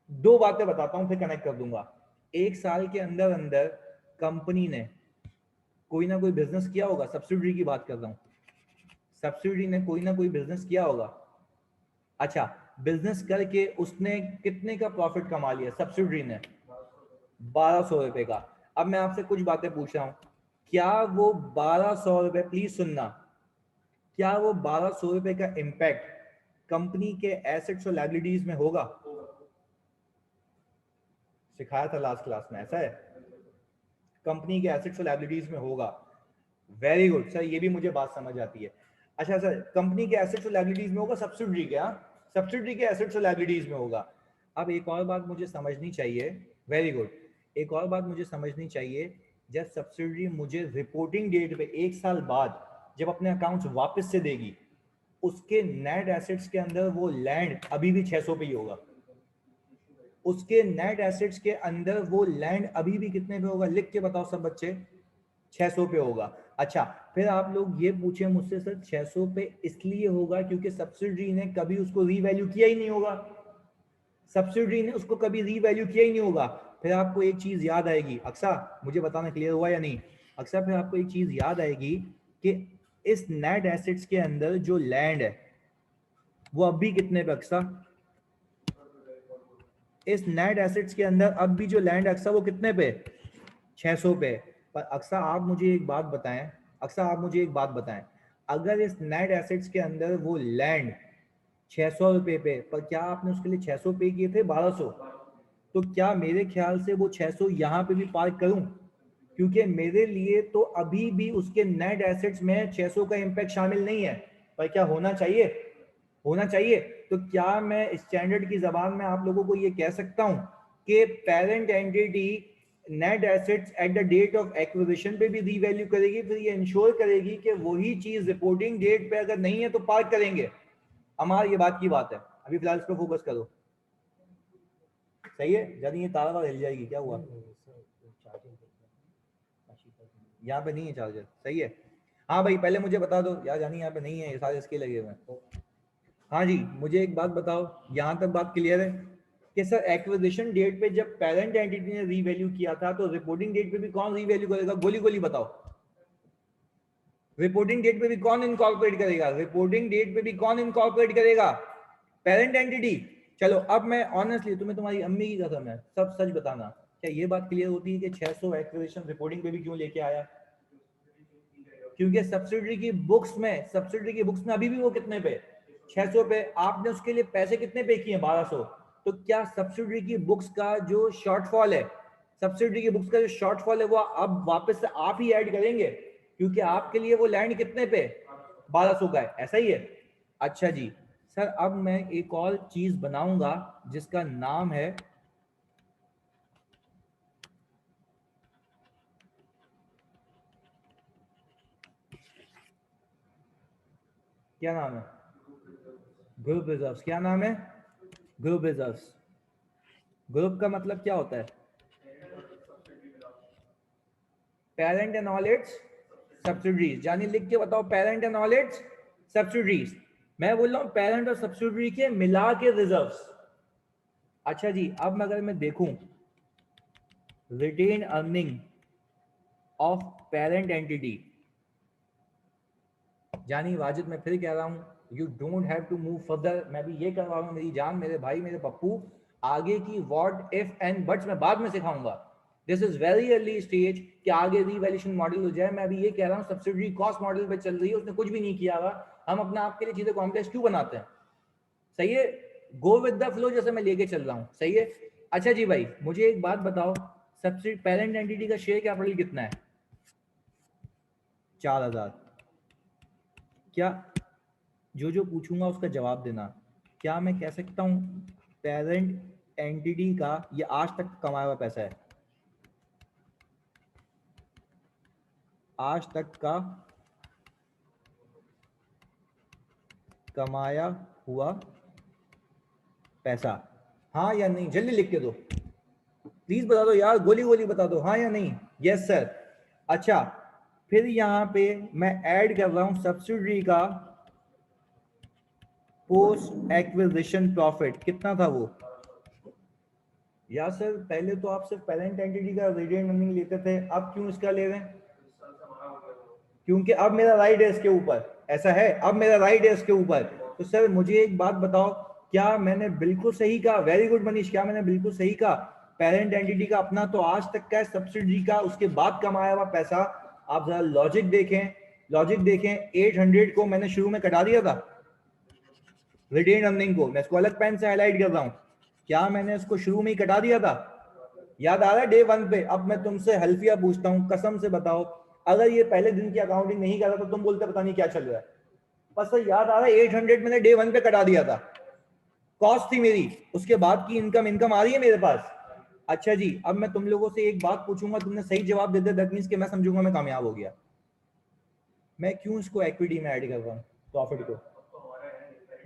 दो बातें बताता हूं फिर कनेक्ट कर दूंगा। 1 साल के अंदर अंदर कंपनी ने कोई ना कोई बिजनेस किया होगा, सब्सिडी की बात कर रहा हूं, सब्सिडी ने कोई ना कोई बिजनेस किया होगा। अच्छा, बिजनेस करके उसने कितने का प्रॉफिट कमा लिया सब्सिडी ने? 1200 रुपए का। अब मैं आपसे कुछ बातें पूछ रहा हूं, क्या वो 1200 रुपए, प्लीज सुनना, क्या वो 1200 रुपए का इंपैक्ट कंपनी के एसेट्स और लायबिलिटीज में होगा? सिखाया था लास्ट क्लास में, ऐसा है। कंपनी के एसेट्स और लायबिलिटीज में होगा। वेरी गुड सर, ये भी मुझे बात समझ आती है। अच्छा सर, कंपनी के एसेट्स और लायबिलिटीज में होगा, सब्सिडी के, सब्सिडी के एसेट्स और लायबिलिटीज में होगा। अब एक और बात मुझे समझनी चाहिए, वेरी गुड, एक और बात मुझे समझनी चाहिए, जब सब्सिडी मुझे रिपोर्टिंग डेट पे 1 साल बाद जब अपने अकाउंट्स वापस से देगी, उसके नेट एसेट्स के अंदर वो लैंड अभी भी 600 पे ही होगा। उसके नेट एसेट्स के अंदर वो लैंड अभी भी कितने पे होगा? लिख के बताओ सब बच्चे। 600 पे होगा। अच्छा, फिर आप लोग ये पूछे मुझसे सर 600 पे इसलिए होगा क्योंकि सब्सिडी ने कभी उसको रीवैल्यू किया ही नहीं होगा, सब्सिडी ने उसको कभी रीवैल्यू किया ही नहीं होगा। फिर आपको एक चीज याद आएगी, अक्सर मुझे बताना क्लियर हुआ या नहीं? अक्सर फिर आपको एक चीज याद आएगी कि इस नेट एसेट्स के अंदर जो लैंड है वो अब भी कितने पे अक्सर? इस नेट एसेट्स के अंदर अब भी जो लैंड अक्सर वो कितने पे? 600 पे। पर अक्सर आप मुझे एक बात बताएं, अक्सर आप मुझे एक बात बताएं, अगर इस नेट एसेट्स के अंदर वो लैंड 600 रुपए पे, पर क्या आपने उसके लिए 600 पे किए थे 1200? तो क्या मेरे ख्याल से वो 600 यहाँ पे भी पार्क करूं? क्योंकि मेरे लिए तो अभी भी उसके नेट एसेट्स में 600 का इंपैक्ट शामिल नहीं है। पर क्या होना चाहिए? होना चाहिए। तो क्या मैं स्टैंडर्ड की जबान में आप लोगों को ये कह सकता हूं कि parent entity net assets at the date of acquisition पे भी रीवैल्यू करेगी, फिर ये इंश्योर करेगी कि वही चीज रिपोर्टिंग डेट पे अगर नहीं है तो पार्क करेंगे? हमारी ये बात की बात है। अभी फिलहाल इस पर फोकस करो। सही है। जल्दी ये ताला वाला हिल जाएगी, क्या हुआ? यहाँ पे नहीं है चार्जर। सही है। हाँ भाई पहले मुझे बता दो यार, जानी यहाँ पे नहीं है, ये सारे इसके लगे हुए हैं। हाँ जी, मुझे एक बात बताओ, यहाँ तक बात क्लियर है कि सर एक्विजिशन डेट पे जब पेरेंट एंटिटी ने रीवैल्यू किया था तो रिपोर्टिंग डेट पे भी कौन रीवैल्यू करेगा? गोली गोली बताओ। रिपोर्टिंग डेट पे भी कौन इनकॉर्पोरेट करेगा? रिपोर्टिंग डेट पे भी कौन इनकॉर्पोरेट करेगा? Parent entity. चलो अब मैं ऑनेस्टली, तुम्हें तुम्हारी अम्मी की कसम है, सब सच बताना, क्या ये बात क्लियर होती है कि 600 एक्विजिशन रिपोर्टिंग पे भी क्यों लेके आया? क्योंकि सब्सिडरी की बुक्स में अभी भी वो कितने पे, 600 पे। आपने उसके लिए पैसे कितने पे किए? 1200। तो क्या सब्सिडरी की बुक्स का जो शॉर्टफॉल है, वो अब वापस से आप ही ऐड करेंगे? क्योंकि आपके लिए वो लैंड कितने पे, 1200 का है, ऐसा ही है। अच्छा जी सर, अब मैं एक और चीज बनाऊंगा जिसका नाम है, क्या नाम है? Group reserves. क्या नाम है? Group reserves. ग्रुप का मतलब क्या होता है? Parent and all it's subsidiaries. जानी लिख के बताओ, parent and all it's subsidiaries. मैं बोल रहा हूं पेरेंट और सब्सिडरी के मिला के रिजर्व्स। अच्छा जी, अब अगर मैं देखूं retained earning of parent entity, जानी वाजिद मैं फिर कह रहा हूं, you don't have to move further. मैं भी ये कर रहा हूं मेरी जान, मेरे भाई, मेरे पप्पू, आगे की व्हाट इफ एंड बट्स मैं बाद में सिखाऊंगा। This is very early stage कि आगे रीवैल्यूएशन मॉडल हो जाए। मैं अभी ये कह रहा हूं सब्सिडरी कॉस्ट मॉडल पे चल रही है, उसने कुछ भी नहीं किया हुआ। हम अपने आप के लिए चीजें कॉम्प्लेक्स क्यों बनाते हैं? सही है, गो विद द फ्लो जैसे मैं लेके चल रहा हूं। सही है। अच्छा जी भाई, मुझे एक बात बताओ, सब्सिडी पेरेंट एंटिटी का शेयर कैपिटल कितना है? 4000। क्या जो जो पूछूंगा उसका जवाब देना। क्या मैं कह सकता हूं पेरेंट एंटिटी का ये आज तक कमाया हुआ पैसा है? आज तक का कमाया हुआ पैसा, हाँ या नहीं? जल्दी लिख के दो, प्लीज बता दो यार, गोली गोली बता दो, हाँ या नहीं? Yes sir. अच्छा, फिर यहां पे मैं ऐड कर रहा हूं सब्सिडरी का पोस्ट एक्विजिशन प्रॉफिट। कितना था वो? या सर पहले तो आप सिर्फ पेरेंट एंटिटी का रिटेन अर्निंग लेते थे, अब क्यों इसका ले रहे हैं? क्योंकि अब मेरा राइट है इसके ऊपर। ऐसा है, अब मेरा राइट है इसके ऊपर। तो सर मुझे एक बात बताओ, क्या मैंने बिल्कुल सही कहा? वेरी गुड मनीष, क्या मैंने बिल्कुल सही कहा? पेरेंट एंटिटी का अपना तो आज तक का है, सब्सिडी का उसके बाद कमाया हुआ पैसा। आप जरा लॉजिक देखें, लॉजिक देखें। 800 को मैंने शुरू में कटा दिया था रिटेन अर्निंग को, मैं इसको अलग पेन से हाईलाइट कर रहा हूं। क्या मैंने इसको शुरू में ही कटा दिया था? याद आ रहा है डे 1 पे? अब मैं तुमसे हल्फिया पूछता हूं, कसम से बताओ, अगर ये पहले दिन की अकाउंटिंग नहीं कर रहा तो तुम बोलते पता नहीं क्या चल रहा है। बस सर याद आ रहा है 800 मैंने डे 1 पे कटा दिया था, कॉस्ट थी मेरी, उसके बाद की इनकम आ रही है मेरे पास। अच्छा जी, अब मैं तुम लोगों से एक बात पूछूंगा, तुमने सही जवाब दे दिया, दैट मींस कि मैं समझूंगा मैं कामयाब हो गया। मैं क्यों इसको इक्विटी में ऐड कर रहा हूं प्रॉफिट को?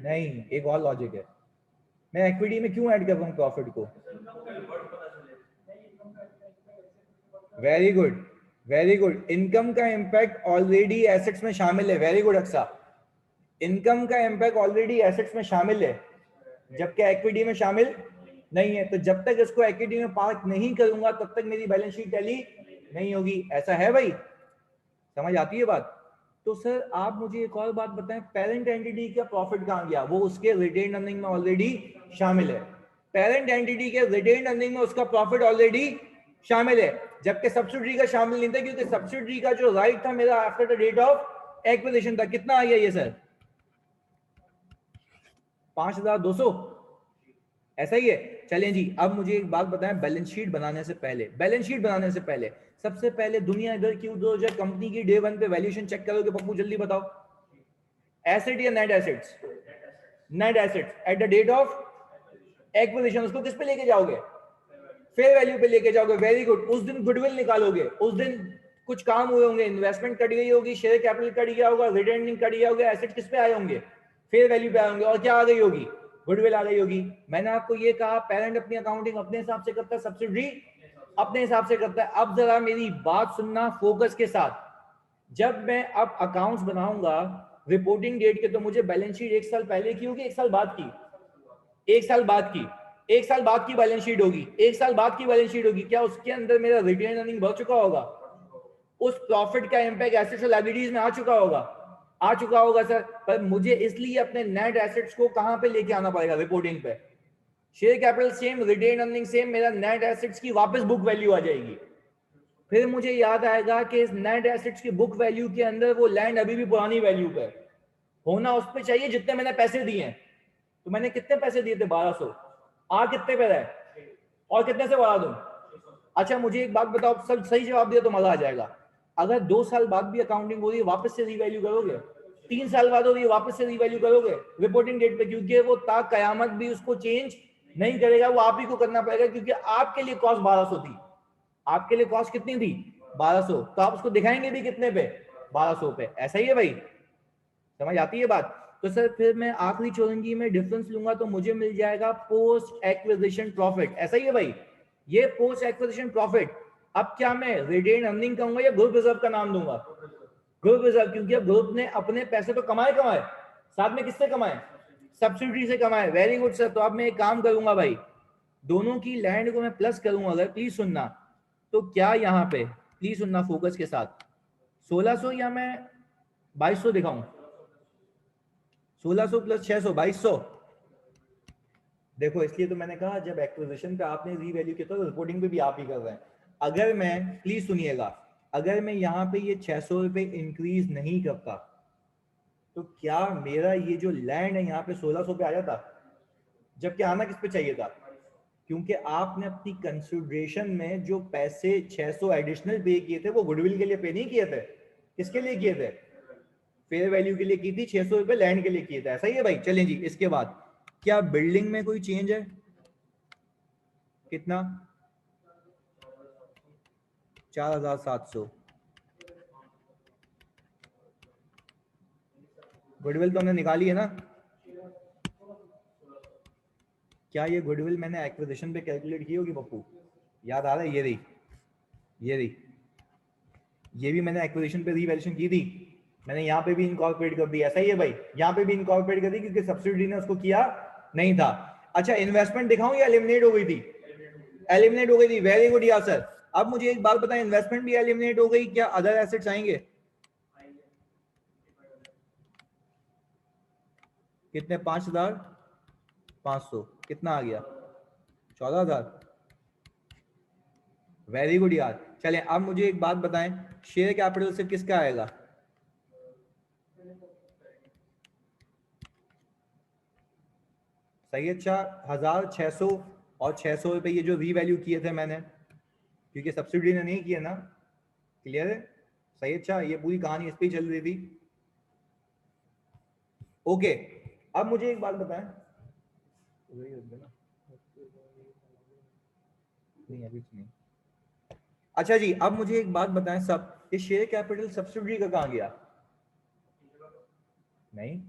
नहीं, एक और लॉजिक है, मैं इक्विटी में क्यों ऐड कर रहा हूं प्रॉफिट को? Very good, very good. Income का इंपैक्ट ऑलरेडी एसेट्स में शामिल है। वेरी गुड अक्सा, इनकम का इंपैक्ट ऑलरेडी एसेट्स में शामिल है, जबकि इक्विटी में शामिल नहीं है। तो जब तक इसको इक्विटी में पार्क नहीं करूंगा तब तक मेरी बैलेंस शीट टैली नहीं होगी। ऐसा है भाई, समझ आती है बात? तो सर आप मुझे एक और बात बताएं, पेरेंट एंटिटी का प्रॉफिट कहां गया? वो उसके रिटेन अर्निंग में ऑलरेडी शामिल है। पेरेंट एंटिटी के रिटेन अर्निंग में उसका प्रॉफिट ऑलरेडी शामिल है, जबकि सब्सिडरी का शामिल नहीं था, क्योंकि सब्सिडरी का जो राइट था मेरा after the date of acquisition था। कितना आ गया ये सर? 5200, ऐसा ही है। चलें जी, अब मुझे एक बात बताएं, बैलेंस शीट बनाने से पहले सबसे पहले दुनिया इधर की उधर हो जाए, कंपनी की डे 1 पे वैल्यूएशन चेक करोगे पप्पू? जल्दी बताओ, एसेट या net assets? Net assets at the date of acquisition. उसको किस पे लेके जाओगे? फेयर वैल्यू पे लेके जाओगे। Very good. उस दिन गुडविल निकालोगे, उस दिन कुछ काम हुए होंगे, इन्वेस्टमेंट कट गई होगी, शेयर कैपिटल कट गया होगा, रिटेनिंग कट गया होगा, एसेट किस पे आए होंगे? फेयर वैल्यू पे आए होंगे। और क्या आ गई होगी? गुडविल आ गई होगी। मैंने आपको ये कहा पेरेंट अपनी अकाउंटिंग अपने हिसाब से करता है, सब्सिडरी अपने हिसाब से करता है। अब जरा मेरी बात सुनना फोकस के साथ। जब मैं अब अकाउंट्स बनाऊंगा रिपोर्टिंग डेट के, तो मुझे बैलेंस शीट 1 साल पहले की होगी, 1 साल बाद की? 1 साल बाद की। 1 साल बाद की बैलेंस शीट होगी, 1 साल बाद की बैलेंस शीट होगी। क्या उसके अंदर मेरा रिटेन अर्निंग बढ़ चुका होगा? उस प्रॉफिट का इम्पैक्ट एसेट्स और लायबिलिटीज में आ चुका होगा सर। पर मुझे इसलिए अपने नेट एसेट्स को कहां पे लेके आना पड़ेगा, रिपोर्टिंग पे। Share capital same, retained earning same, मेरा नेट एसेट्स की वापस बुक वैल्यू आ जाएगी। फिर मुझे याद आएगा कि इस नेट एसेट्स की बुक वैल्यू के अंदर वो लैंड अभी भी पुरानी वैल्यू पे होना उस पे चाहिए जितने मैंने पैसे दिए हैं। तो मैंने कितने पैसे दिए थे, 1200, आ कितने पे रहे, और कितने से बढ़ा दूं? अच्छा मुझे एक बात बताओ, सब सही जवाब दिया तो मजा आ जाएगा। अगर 2 साल बाद भी अकाउंटिंग हो रही है, वापस से रीवैल्यू करोगे? 3 साल बाद हो रही है, वापस से रीवैल्यू करोगे रिपोर्टिंग डेट पे? क्योंकि वो ता कयामत भी उसको चेंज नहीं करेगा, वो आप ही को करना पड़ेगा, क्योंकि आपके लिए कॉस्ट 1200 थी। आपके लिए कॉस्ट कितनी थी? 1200। तो आप उसको दिखाएंगे भी कितने पे? 1200 पे। ऐसा ही है भाई, समझ आती है बात? तो सर फिर मैं आखिरी चौरंगी में डिफरेंस लूंगा तो मुझे मिल जाएगा पोस्ट एक्विजिशन प्रॉफिट। ऐसा ही है भाई, ये पोस्ट एक्विजिशन प्रॉफिट। अब क्या मैं रिटेन अर्निंग कहूंगा या ग्रुप रिजर्व का नाम दूंगा? ग्रुप रिजर्व, क्योंकि अब ग्रुप ने अपने पैसे तो कमाए, साथ में किससे कमाए? सब्सिडी से कमाए। Very good sir. तो अब मैं एक काम करूंगा भाई, दोनों की लैंड को मैं प्लस करूंगा अगर, प्लीज सुनना। तो क्या यहाँ पे, प्लीज सुनना फोकस के साथ, 1600 या मैं 2200 दिखाऊं? 1600 प्लस 600, 2200। देखो इसलिए तो मैंने कहा जब एक्विजिशन पे आपने रीवैल्यू किया तो रिपोर्टिंग पे भी आप ही कर रहे हैं। अगर मैं, प्लीज सुनिएगा, अगर मैं यहाँ पे ये 600 रुपए इंक्रीज नहीं करता तो क्या मेरा ये जो लैंड है यहाँ पे 1600 पे आ जाता? जबकि आना किस पे चाहिए था? क्योंकि आपने अपनी कंसिडरेशन में जो पैसे 600 एडिशनल पे किए थे वो गुडविल के लिए पे नहीं किए थे। किसके लिए किए थे? फेयर वैल्यू के लिए की थी, 600 रुपए लैंड के लिए किए थे। ऐसा ही है भाई। चलें जी, इसके बाद क्या बिल्डिंग में कोई चेंज है? कितना? 4700। गुडविल तो हमने निकाली है ना? क्या ये गुडविल मैंने एक्विजिशन पे कैलकुलेट की होगी पप्पू? याद आ रहा है? ये रही, ये रही, ये भी मैंने एक्विजिशन पे रीवैल्यूएशन की थी। मैंने यहाँ पे भी इनकॉर्पोरेट कर दी। ऐसा ही है भाई, यहाँ पे भी इनकॉर्पोरेट कर दी क्योंकि सब्सिडी ने उसको किया नहीं था। अच्छा इन्वेस्टमेंट दिखाऊं या एलिमिनेट हो गई थी? एलिमिनेट हो गई थी। वेरी गुड यार सर। अब मुझे एक बात बताएं, इन्वेस्टमेंट भी एलिमिनेट हो गई, क्या अदर एसेट्स आएंगे? कितने? 5500। कितना आ गया? 14000। वेरी गुड यार। चलें अब मुझे एक बात बताएं, शेयर कैपिटल से किसका आएगा? सही है। अच्छा 1600 और 600 रुपए ये जो रीवैल्यू किए थे मैंने, क्योंकि सब्सिडी ने नहीं किया ना, क्लियर है? सही। अच्छा ये पूरी कहानी इस पे ही चल रही थी। ओके अब मुझे एक बात बताएं, नहीं अभी नहीं। अच्छा जी अब मुझे एक बात बताएं सब, ये शेयर कैपिटल सब्सिडी का कहाँ गया? नहीं,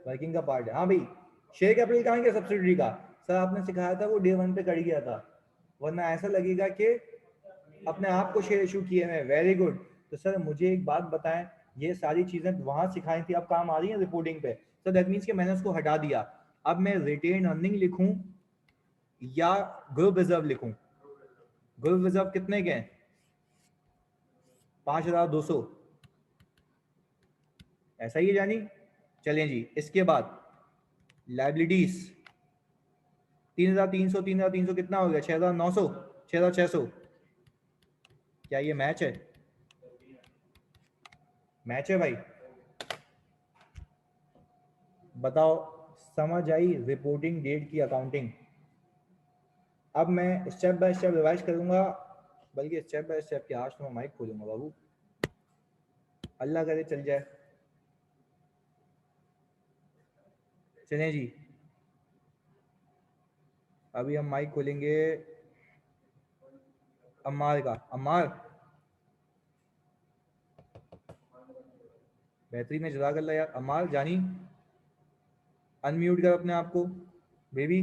वर्किंग का पार्ट है। हाँ भाई, शेयर कैपिटल कहाँ गया सब्सिडी का? सर आपने सिखाया था वो डे 1 पे कट गया था, वरना ऐसा लगेगा कि अपने आप को शेयर इशू किए हैं। Very good. तो सर मुझे एक बात बताएं, ये सारी चीजें वहां सिखाई थी, अब काम आ रही है रिपोर्टिंग पे। सर दैट मीन्स कि मैंने उसको हटा दिया। अब मैं रिटेन अर्निंग लिखूं या ग्रुप रिजर्व लिखूं? ग्रुप रिजर्व कितने के हैं? 5200। ऐसा ही है जानी? चलें जी, इसके बाद लाइबिलिटीज 3300, 3300 कितना हो गया? 6900, 6600। क्या ये मैच है? मैच है भाई? बताओ, समझ आई रिपोर्टिंग डेट की अकाउंटिंग? अब मैं स्टेप बाय स्टेप रिवाइज करूंगा, बल्कि स्टेप बाय स्टेप के, आज तो मैं माइक खोलूंगा बाबू, अल्लाह करे चल जाए। चलें जी, अभी हम माइक खोलेंगे अम्मार का। अम्मार बेहतरीन है, जज़ाकल्लाह यार। अम्मार जानी अनम्यूट कर अपने आप को बेबी।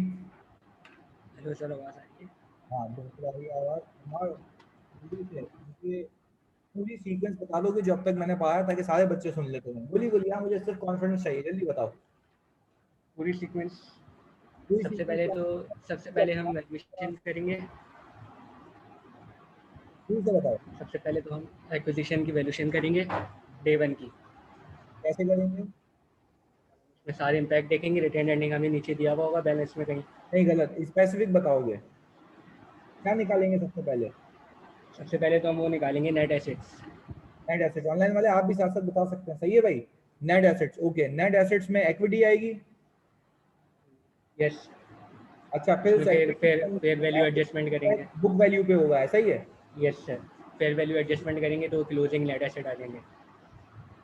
हेलो सर, आवाज आ रही है? हाँ बिल्कुल आ रही है आवाज। अम्मार जल्दी से मुझे पूरी सीक्वेंस बता दो कि जब तक मैंने पढ़ाया, ताकि सारे बच्चे सुन लेते हैं। बोली बोली, हाँ मुझे सिर्फ कॉन्फिडेंस चाहिए, जल्दी बताओ पूरी सीक्वेंस। पूरी सबसे सीक्वेंस। पहले हम वैल्यूएशन करेंगे। फिर से बताओ सबसे पहले तो हम एक्विजिशन की वैल्यूएशन करेंगे डे 1 की। कैसे करेंगे। उसमें सारे इम्पैक्ट देखेंगे, रिटेन अर्निंग हमें नीचे दिया हुआ होगा बैलेंस में कहीं। नहीं गलत, स्पेसिफिक बताओगे, क्या निकालेंगे सबसे पहले। सबसे पहले तो हम वो निकालेंगे net assets. Net assets, online वाले आप भी साथ साथ बता सकते हैं, सही है भाई। Net assets, okay, net assets में इक्विटी आएगी। यस। अच्छा, उसमें फिर फिर फेयर वैल्यू एडजस्टमेंट करेंगे। बुक वैल्यू पे होगा, सही है। Yes sir. Fair value adjustment करेंगे तो क्लोजिंग नेट एसेट आ जाएंगे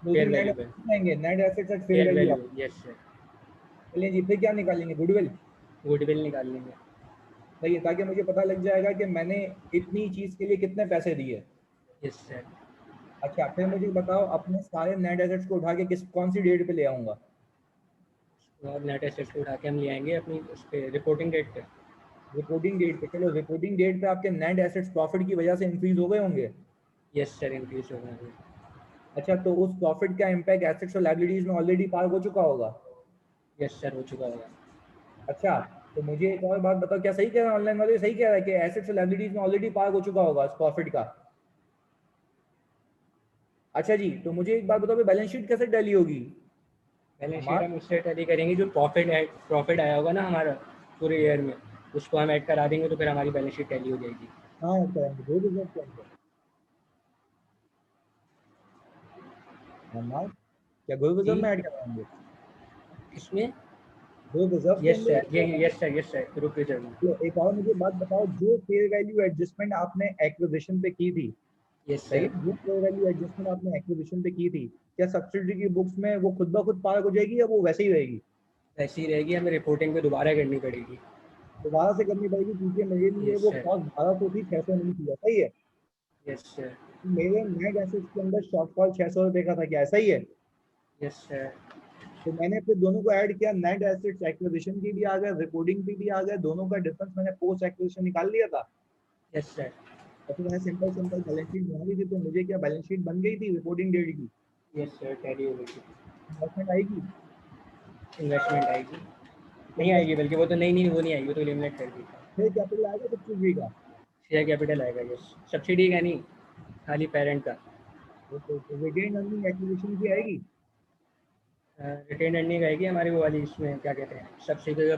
फेयर क्लोजिंग नेट वैल्यू पे। एसेट्स आएंगे, net assets at fair fair value. Value, yes sir. चलिए जी, फिर क्या निकालेंगे, गुडविल। गुडविल निकाल लेंगे। सही है, ताकि मुझे पता लग जाएगा कि मैंने इतनी चीज के लिए कितने पैसे दिए। Yes sir. अच्छा, फिर मुझे बताओ अपने सारे नेट एसेट्स को उठा के कौन सी डेट पे ले आऊंगा। और नेट एसेट्स को उठा के हम ले आएंगे अपनी उस पर रिपोर्टिंग डेट पे। रिपोर्टिंग डेट पे, चलो रिपोर्टिंग डेट पे आपके नेट एसेट्स प्रॉफिट की वजह से इंक्रीज हो गए होंगे। यस सर, इंक्रीज हो गया। अच्छा, तो उस प्रॉफिट का इम्पैक्ट एसेट्स और लायबिलिटीज में ऑलरेडी पार हो चुका होगा। यस सर, हो चुका होगा। अच्छा, तो मुझे एक और बात बताओ, क्या सही कह रहा है ऑनलाइन वाले, सही कह रहा है कि एसेट्स और लायबिलिटीज में ऑलरेडी पार हो चुका होगा प्रॉफिट का। अच्छा जी, तो मुझे एक बात बताओ, बैलेंस शीट कैसे टैली होगी। बैलेंस शीट हमारा हम उससे टैली करेंगे जो प्रॉफिट आया होगा ना हमारा पूरे ईयर में, उसको हम ऐड करा देंगे तो फिर हमारी बैलेंस शीट टैली हो जाएगी। हाँ करेंगे, दो रिजल्ट के अंदर हमारा क्या ग्रुप जी। रिजर्व में ऐड कराएंगे, इसमें। ग्रुप रिजर्व के यस अंदर सर, ऐड ये कराएंगे। Yes sir, yes sir, group reserve में। तो एक और मुझे बात बताओ, जो फेयर वैल्यू एडजस्टमेंट आपने एक्विजिशन पे की थी, यस सही सर। है, जो फेयर वैल्यू एडजस्टमेंट आपने एक्विजिशन पे की थी, क्या सब्सिडी की बुक्स में वो खुद ब खुद पार हो जाएगी या वो वैसे ही रहेगी। ऐसी ही रहेगी, हमें रिपोर्टिंग पे दोबारा करनी पड़ेगी। दोबारा से करनी पड़ेगी, क्योंकि मेरे लिए यस वो सर। कॉस्ट 1200 थी, 600 नहीं थी, सही है। Yes sir. तो मेरे नेट एसेट्स के अंदर शॉर्टफॉल 600 रुपये का था, क्या ऐसा ही है। Yes sir. तो मैंने फिर दोनों को ऐड किया, नेट एसेट्स एक्विजिशन की भी आ गए, रिपोर्टिंग की भी आ गए, दोनों का डिफरेंस मैंने पोस्ट एक्विजिशन निकाल लिया था। Yes sir. और फिर मैंने सिंपल सिंपल बैलेंस शीट बना ली थी, तो मुझे क्या बैलेंस शीट बन गई थी रिपोर्टिंग डेट की। यस सर, टैली हो गई। इन्वेस्टमेंट आएगी। इन्वेस्टमेंट आएगी। तो नहीं आएगी, इन्वेस्टमेंट बल्कि वो तो नहीं नहीं, वो नहीं आएगी, वो तो एलिमिनेट कर दी। फिर कैपिटल आएगा सब्सिडी का। शेयर कैपिटल आएगा, यस। सब्सिडी का नहीं, खाली पेरेंट का। तो रिटेन अर्निंग एक्विजिशन की आएगी। रिटेन अर्निंग आएगी हमारी वो वाली, इसमें क्या कहते हैं, सब्सिडी का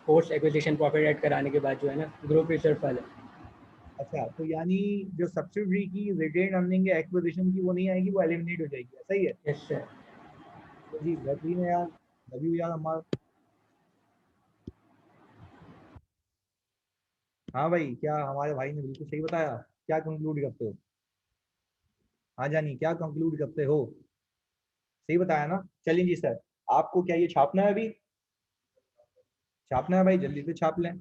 पोस्ट एक्विजिशन प्रॉफिट ऐड कराने के बाद जो है ना, ग्रुप रिजर्व वाला। अच्छा, तो यानी जो सब्सिडी की रिटेन अर्निंग है एक्विजिशन की, वो नहीं आएगी, वो एलिमिनेट हो जाएगी, सही है। Yes sir. तो जी बेहतरीन है यार, लव यू यार हमारा। हाँ भाई, क्या हमारे भाई ने बिल्कुल सही बताया। क्या कंक्लूड करते हो। हाँ जानी, क्या कंक्लूड करते हो। सही बताया ना। चलिए जी सर, आपको क्या ये छापना है अभी। छापना है भाई, जल्दी से छाप लें।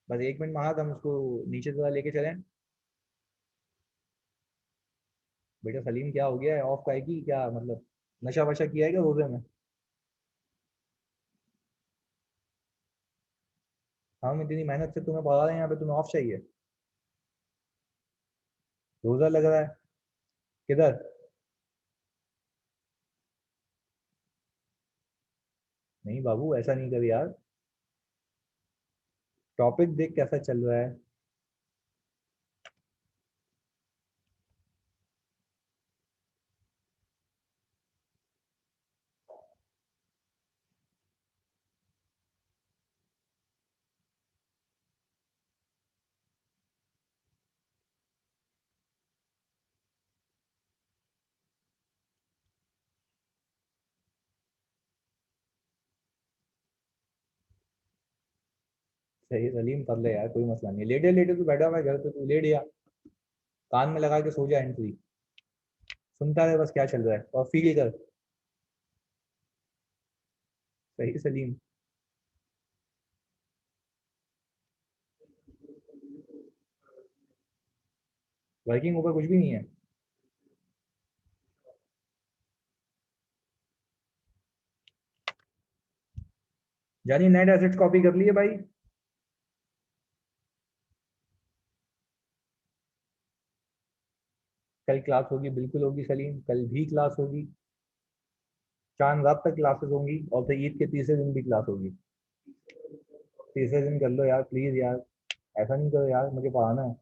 बस 1 मिनट महाद, हम उसको नीचे जरा लेके चलें। बेटा सलीम, क्या हो गया है, ऑफ का है कि क्या, मतलब नशा वशा किया है क्या रोजे में। हम इतनी मेहनत से तुम्हें पढ़ा रहे हैं, यहाँ पे तुम्हें ऑफ चाहिए। रोजा लग रहा है किधर। नहीं बाबू, ऐसा नहीं कर यार, टॉपिक देख कैसा चल रहा है। सही सलीम, कर ले यार, कोई मसला नहीं, लेटे लेटे तू बैठा हुआ है घर पे, तू लेट या कान में लगा के सो जा एंट्री, सुनता रहे बस क्या चल रहा है और फील कर। सही सलीम। वर्किंग ऊपर कुछ भी नहीं है। जानी नेट एसेट्स कॉपी कर लिए भाई। कल क्लास होगी, बिल्कुल होगी सलीम, कल भी क्लास होगी। चांद रात तक क्लासेस होंगी और फिर ईद के तीसरे दिन भी क्लास होगी। तीसरे दिन कर लो यार प्लीज यार, ऐसा नहीं करो यार, मुझे पढ़ाना है।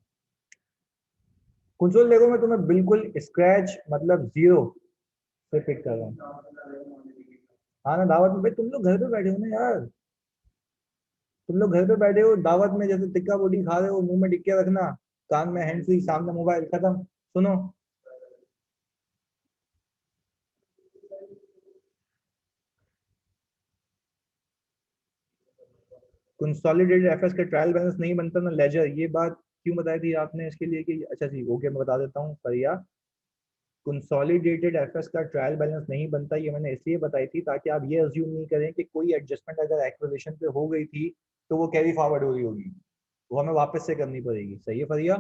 कंसोल देखो, मैं तुम्हें बिल्कुल स्क्रैच मतलब जीरो से पिक कर रहा हूँ। हाँ ना, दावत में भाई तुम लोग घर पे बैठे हो ना यार, तुम लोग घर पे बैठे हो दावत में, जैसे टिक्का बोटी खा रहे हो, मुंह में टिक्के रखना, कान में हैंड फ्री, सामने मोबाइल, खत्म। सुनो, कंसोलिडेटेड एफएस का ट्रायल बैलेंस नहीं बनता ना लेजर, ये बात क्यों बताई थी आपने इसके लिए कि, अच्छा जी ओके मैं बता देता हूँ परिया, कंसोलिडेटेड एफएस का ट्रायल बैलेंस नहीं बनता, ये मैंने इसलिए बताई थी ताकि आप ये अज्यूम नहीं करें कि कोई एडजस्टमेंट अगर एक्विजिशन पे हो गई थी तो वो कैरी फॉरवर्ड हो रही होगी, वो हमें वापस से करनी पड़ेगी। सही है फरिया?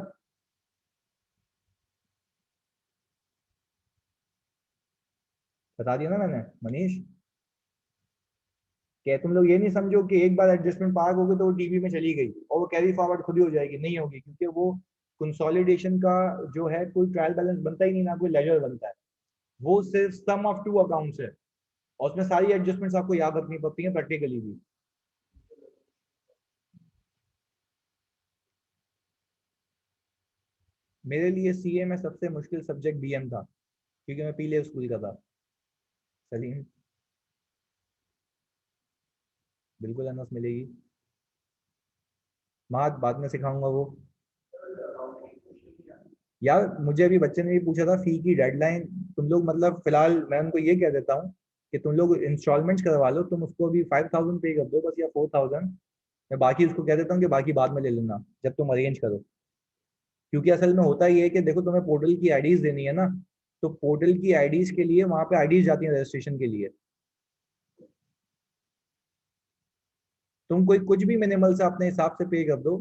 बता दिया ना मैंने मनीष। क्या तुम लोग ये नहीं समझो कि एक बार एडजस्टमेंट पार हो गई तो वो टीवी में चली गई और वो कैरी फॉरवर्ड खुद ही हो जाएगी, नहीं होगी, क्योंकि वो कंसोलिडेशन का जो है कोई ट्रायल बैलेंस बनता ही नहीं, ना कोई लेजर बनता है, वो सिर्फ सम ऑफ टू अकाउंट्स है, और उसमें सारी एडजस्टमेंट्स आपको याद रखनी पड़ती है प्रैक्टिकली भी। मेरे लिए सीए में सबसे मुश्किल सब्जेक्ट बीएम था, क्योंकि मैं पीले स्कूल का था। सलीम, बिल्कुल एनएस मिलेगी, बाद में सिखाऊंगा वो। यार मुझे अभी बच्चे ने भी पूछा था फी की डेडलाइन, तुम लोग मतलब फिलहाल मैं उनको ये कह देता हूँ कि तुम लोग इंस्टॉलमेंट्स करवा लो, तुम उसको अभी 5,000 पे कर दो बस, या 4,000, मैं बाकी उसको कह देता हूँ कि बाकी बाद में ले लेना जब तुम अरेंज करो। क्योंकि असल में होता ये है कि देखो तुम्हें पोर्टल की आईडीज देनी है ना, तो पोर्टल की आईडीज के लिए वहां पे आईडीज जाती है रजिस्ट्रेशन के लिए, तुम कोई कुछ भी मिनिमल से अपने हिसाब से पे कर दो,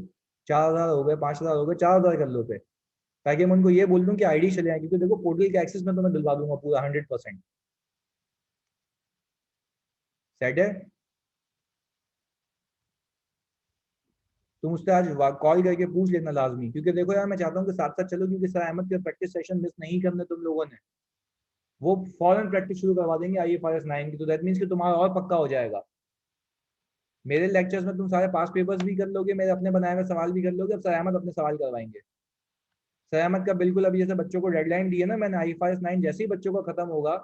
4,000 हो गए, 5,000 हो गए, 4,000 कर लो पे, ताकि मैं उनको ये बोल दूं कि आईडी चले आए, क्योंकि देखो पोर्टल का एक्सेस मैं तुम्हें दिलवा दूंगा पूरा 100%। सेट है? तुम उससे आज कॉल करके पूछ लेना लाजमी, क्योंकि देखो यार मैं चाहता हूँ कि साथ साथ चलो, क्योंकि सर अहमद के प्रैक्टिस सेशन मिस नहीं करने तुम लोगों ने, वो फॉरन प्रैक्टिस शुरू करवा देंगे IFRS 9 की, तो दैट मीन्स कि तुम्हारा और पक्का हो जाएगा। मेरे लेक्चर्स में तुम सारे पास पेपर्स भी कर लोगे, मेरे अपने बनाए हुए सवाल भी कर लोगे, अब सर अहमद अपने सवाल करवाएंगे। सर अहमद का बिल्कुल अभी जैसे बच्चों को डेडलाइन दी है ना मैंने, IFRS 9 जैसे ही बच्चों का खत्म होगा,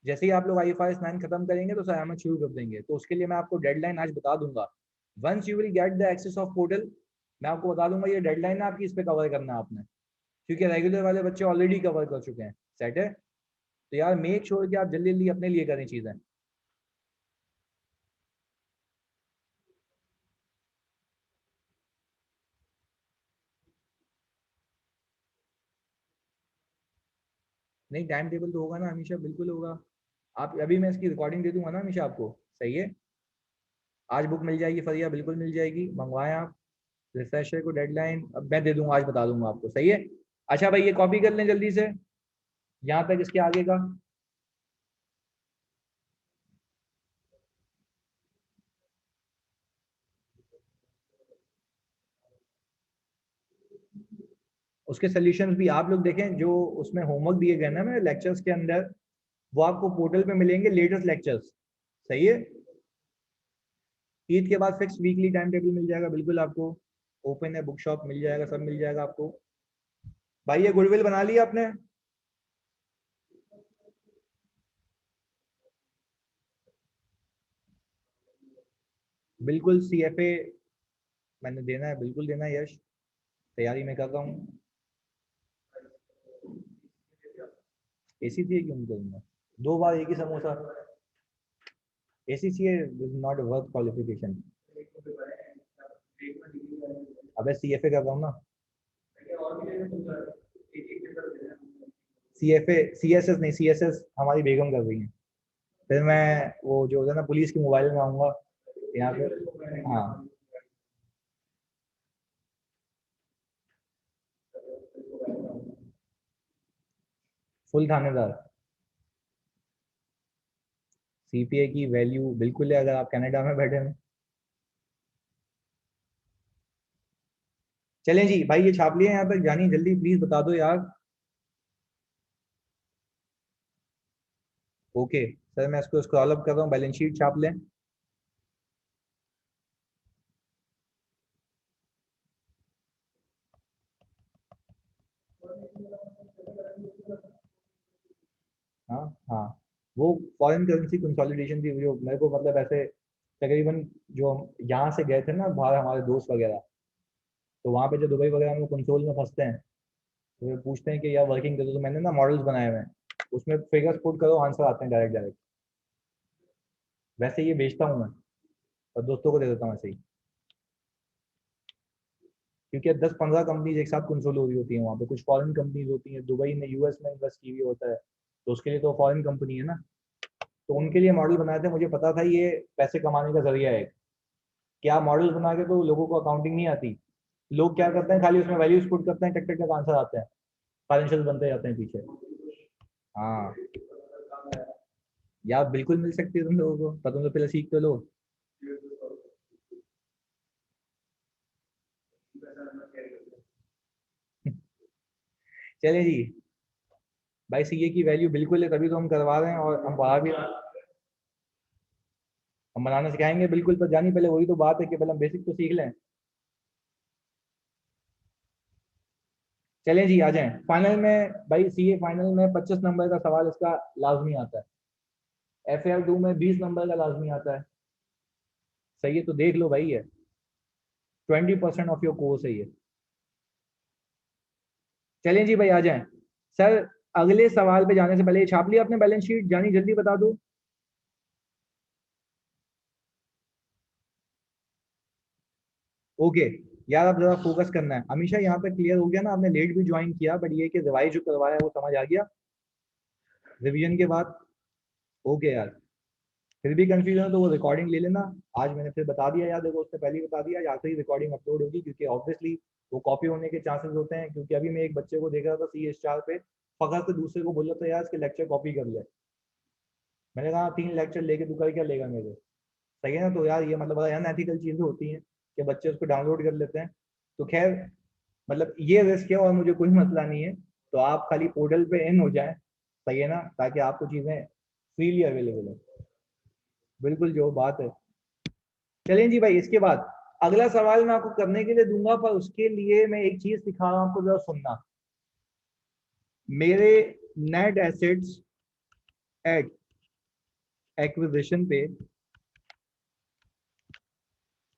जैसे ही आप लोग IFRS 9 खत्म करेंगे तो सर अहमद शुरू कर देंगे, तो उसके लिए मैं आपको डेडलाइन आज बता दूंगा। Once you will get the access of portal, मैं आपको बता दूंगा ये डेडलाइन है आपकी, इस पे कवर करना है आपने, क्योंकि रेगुलर वाले बच्चे ऑलरेडी कवर कर चुके हैं। सेट है? तो यार मेक श्योर कि आप जल्दी जल्दी अपने लिए करें चीजें। नहीं टाइम टेबल तो होगा ना हमेशा, बिल्कुल होगा। आप अभी मैं इसकी रिकॉर्डिंग दे दूंगा ना हमेशा आपको। सही है? आज बुक मिल जाएगी फरिया, बिल्कुल मिल जाएगी, मंगवाएं आप। रिफ्रेशर को डेडलाइन अब मैं दे दूंगा, आज बता दूंगा आपको। सही है? अच्छा भाई ये कॉपी कर लें जल्दी से, यहाँ तक इसके आगे का। उसके सोल्यूशन भी आप लोग देखें, जो उसमें होमवर्क दिए गए ना मेरे लेक्चर्स के अंदर, वो आपको पोर्टल पे मिलेंगे, लेटेस्ट लेक्चर्स। सही है? ईद के बाद फिक्स वीकली टाइम टेबल मिल जाएगा बिल्कुल आपको, ओपन है बुक शॉप, मिल जाएगा, सब मिल जाएगा आपको। भाई ये गुडविल बना लिया आपने? बिल्कुल CFA मैंने देना है, बिल्कुल देना है यश, तैयारी मैं कर रहा हूँ। ACCA क्यों नहीं करूंगा, 2 बार एक ही samosa. ACCA is not work qualification. अबे CFA कर रहा हूँ ना। CFA, CSS नहीं, CSS हमारी बेगम कर रही है। फिर मैं वो जो होता है ना पुलिस की मोबाइल में आऊंगा यहाँ पे। हाँ, फुल थानेदार। CPA की वैल्यू बिल्कुल है अगर आप कनाडा में बैठे हैं। चलें जी भाई, ये छाप लिए यहाँ तक, जानी जल्दी प्लीज बता दो यार। ओके सर, मैं इसको स्क्रॉल अप कर रहा हूँ, बैलेंस शीट छाप लें। हाँ हाँ, वो फॉरेन करेंसी कंसोलिडेशन थी जो मेरे को मतलब ऐसे तकरीबन जो हम यहाँ से गए थे ना बाहर हमारे दोस्त वगैरह, तो वहाँ पे जो दुबई वगैरह में कंसोल में फंसते हैं तो वे पूछते हैं कि यार वर्किंग करो, तो मैंने ना मॉडल्स बनाए हुए हैं, उसमें फिगर्स पुट करो आंसर आते हैं डायरेक्ट डायरेक्ट। वैसे ये बेचता हूँ मैं और दोस्तों को दे देता हूँ ऐसे ही, क्योंकि 10-15 कंपनीज एक साथ कंसोल हो रही होती है वहाँ पे, कुछ फॉरेन कंपनीज होती हैं, दुबई में यूएस में इन्वेस्ट की हुई होता है, तो उसके लिए तो फॉरेन कंपनी है ना, तो उनके लिए मॉडल बनाए थे। मुझे पता था ये पैसे कमाने का जरिया है। क्या मॉडल बना के तो लोगों को अकाउंटिंग नहीं आती, लोग क्या करते हैं खाली उसमें वैल्यूज पुट करते हैं, टक टक टक आंसर आते हैं, फाइनेंशियल बनते जाते हैं पीछे। हाँ यार बिल्कुल मिल सकती है तुम लोगों को, पर तुम तो पहले सीख तो लो। चले जी भाई, सीए की वैल्यू बिल्कुल है तभी तो हम करवा रहे हैं, और हम पढ़ा भी रहे हैं। हम बनाना सिखाएंगे बिल्कुल, पर जानी पहले वही तो बात है कि पहले हम बेसिक तो सीख लें। चलें जी आ जाएं फाइनल में भाई, सीए फाइनल में 25 नंबर का सवाल इसका लाजमी आता है, FAR 2 में 20 नंबर का लाजमी आता है। सही है, तो देख लो भाई, है 20% ऑफ योर कोर्स है ये। चलें जी भाई आ जाएं। सर अगले सवाल पे जाने से पहले ये छाप लिया आपने बैलेंस शीट, जानी जल्दी बता दो। ओके यार, अब जरा फोकस करना है। अमीशा यहाँ पे क्लियर हो गया ना, आपने लेट भी ज्वाइन किया, बट ये कि रिवाइज जो करवाया है वो समझ आ गया रिवीजन के बाद। ओके यार, फिर भी कंफ्यूजन है तो वो रिकॉर्डिंग ले लेना। आज मैंने फिर बता दिया यार, देखो उससे पहले ही बता दिया, या तो ही रिकॉर्डिंग अपलोड होगी, क्योंकि ऑब्वियसली वो कॉपी होने के चांसेस होते हैं। क्योंकि अभी मैं एक बच्चे को देख रहा था CS4 पे, फखर से दूसरे को बोल रहा था यार इसके लेक्चर कॉपी कर ले। मैंने कहा 3 लेक्चर लेके तू कर क्या लेगा मेरे। सही है ना, तो यार ये मतलब अनएथिकल चीजें होती हैं कि बच्चे उसको डाउनलोड कर लेते हैं। तो खैर मतलब ये रिस्क है, और मुझे कोई मसला नहीं है, तो आप खाली पोर्टल पे इन हो जाए, सही है ना, ताकि आपको चीजें फ्रीली अवेलेबल है। बिल्कुल जो बात है। चलें जी भाई, इसके बाद अगला सवाल मैं आपको करने के लिए दूंगा, पर उसके लिए मैं एक चीज सिखा रहा हूं आपको, जरा सुनना। मेरे नेट एसेट्स एट एक्विजिशन पे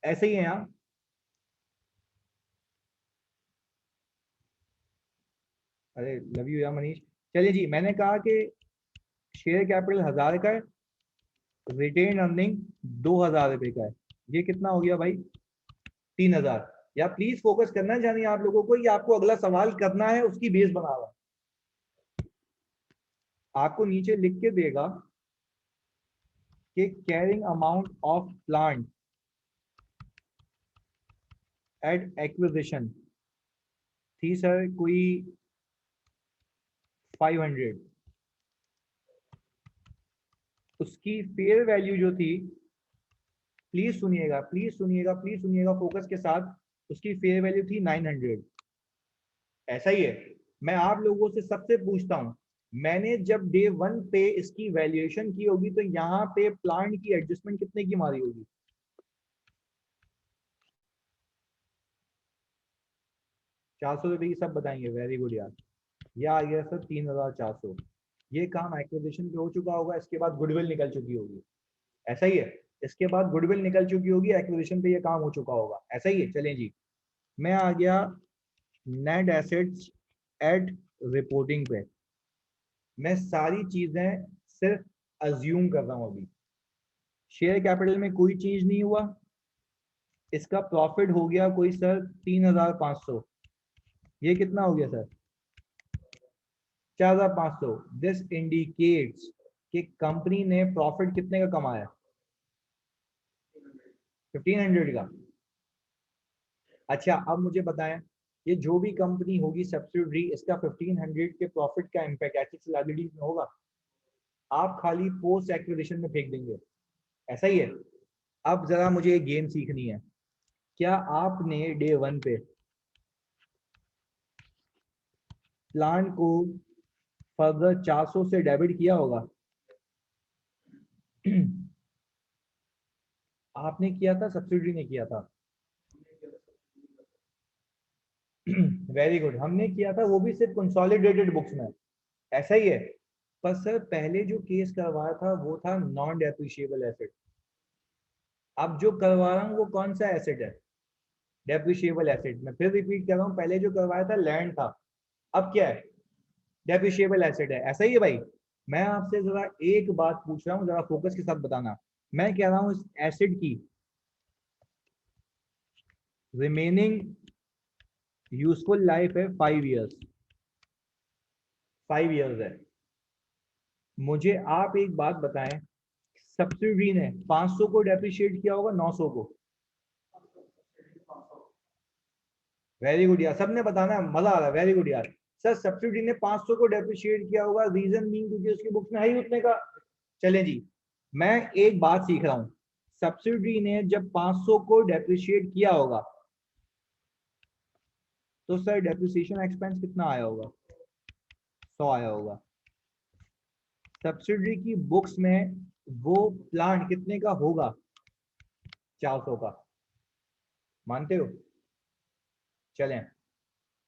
ऐसे ही है यहाँ। अरे लव यू यार मनीष। चलिए जी, मैंने कहा कि शेयर कैपिटल 1000 का है, रिटेन अर्निंग 2000 रुपये का है, ये कितना हो गया भाई? 3000। या प्लीज फोकस करना चाहिए आप लोगों को, ये आपको अगला सवाल करना है उसकी बेस बना रहा हूं। आपको नीचे लिख के देगा कि carrying amount of plant at acquisition थी सर कोई 500, उसकी फेयर वैल्यू जो थी, प्लीज सुनिएगा प्लीज सुनिएगा प्लीज सुनिएगा फोकस के साथ, उसकी फेयर वैल्यू थी 900। ऐसा ही है। मैं आप लोगों से सबसे पूछता हूं, मैंने जब डे 1 पे इसकी वैल्यूएशन की होगी तो यहाँ पे प्लांट की एडजस्टमेंट कितने की मारी होगी? 400 रुपये की सब बताएंगे, वेरी गुड यार। यह आ गया सर 3400। ये काम एक्विजिशन पे हो चुका होगा, इसके बाद गुडविल निकल चुकी होगी। ऐसा ही है, इसके बाद गुडविल निकल चुकी होगी, एक्विजिशन पे ये काम हो चुका होगा। ऐसा ही है। चलें जी, मैं आ गया नेट एसेट्स एट रिपोर्टिंग पे। मैं सारी चीजें सिर्फ अज्यूम कर रहा हूं अभी। शेयर कैपिटल में कोई चीज नहीं हुआ, इसका प्रॉफिट हो गया कोई सर 3500। ये कितना हो गया सर? 4500। दिस इंडिकेट्स कि कंपनी ने प्रॉफिट कितने का कमाया? 1500 का। अच्छा अब मुझे बताएं, ये जो भी कंपनी होगी सब्सिडरी, इसका 1500 के प्रॉफिट का इम्पैक्ट एसेट्स लायबिलिटीज में होगा? आप खाली पोस्ट एक्विजिशन में फेंक देंगे। ऐसा ही है। अब जरा मुझे एक गेम सीखनी है। क्या आपने डे 1 पे प्लान को फर्दर 400 से डेबिट किया होगा? आपने किया था, सब्सिडी ने किया था? वेरी गुड, हमने किया था वो भी सिर्फ कंसोलिडेटेड बुक्स में, ऐसा ही है। पर सर पहले जो केस करवाया था वो था नॉन डेप्रिशिएबल एसेट, अब जो करवा रहा हूँ वो कौन सा एसेट है? Depreciable asset. मैं फिर रिपीट कर रहा हूँ, पहले जो करवाया था लैंड था, अब क्या है? डेप्रिशिएबल एसेट है, ऐसा ही है भाई। मैं आपसे जरा एक बात पूछ रहा हूँ, जरा फोकस के साथ बताना। मैं कह रहा हूँ इस एसेट की रिमेनिंग यूजफुल लाइफ है 5 इयर्स, 5 इयर्स है। मुझे आप एक बात बताएं, सब्सिडी ने 500 को डेप्रिशिएट किया होगा 900 को? वेरी गुड यार, सबने बताना है, मजा आ रहा है, वेरी गुड यार। सर सब्सिडी ने 500 को डेप्रिशिएट किया होगा, रीजन बीइंग क्योंकि उसकी बुक्स में है ही उतने का। चलें जी, मैं एक बात सीख रहा हूं, सब्सिडी ने जब 500 को डेप्रिशिएट किया होगा तो सर डेप्रिसिएशन एक्सपेंस कितना आया होगा? 100 आया होगा। सब्सिडी की बुक्स में वो प्लांट कितने का होगा? 400 का। मानते हो? चलें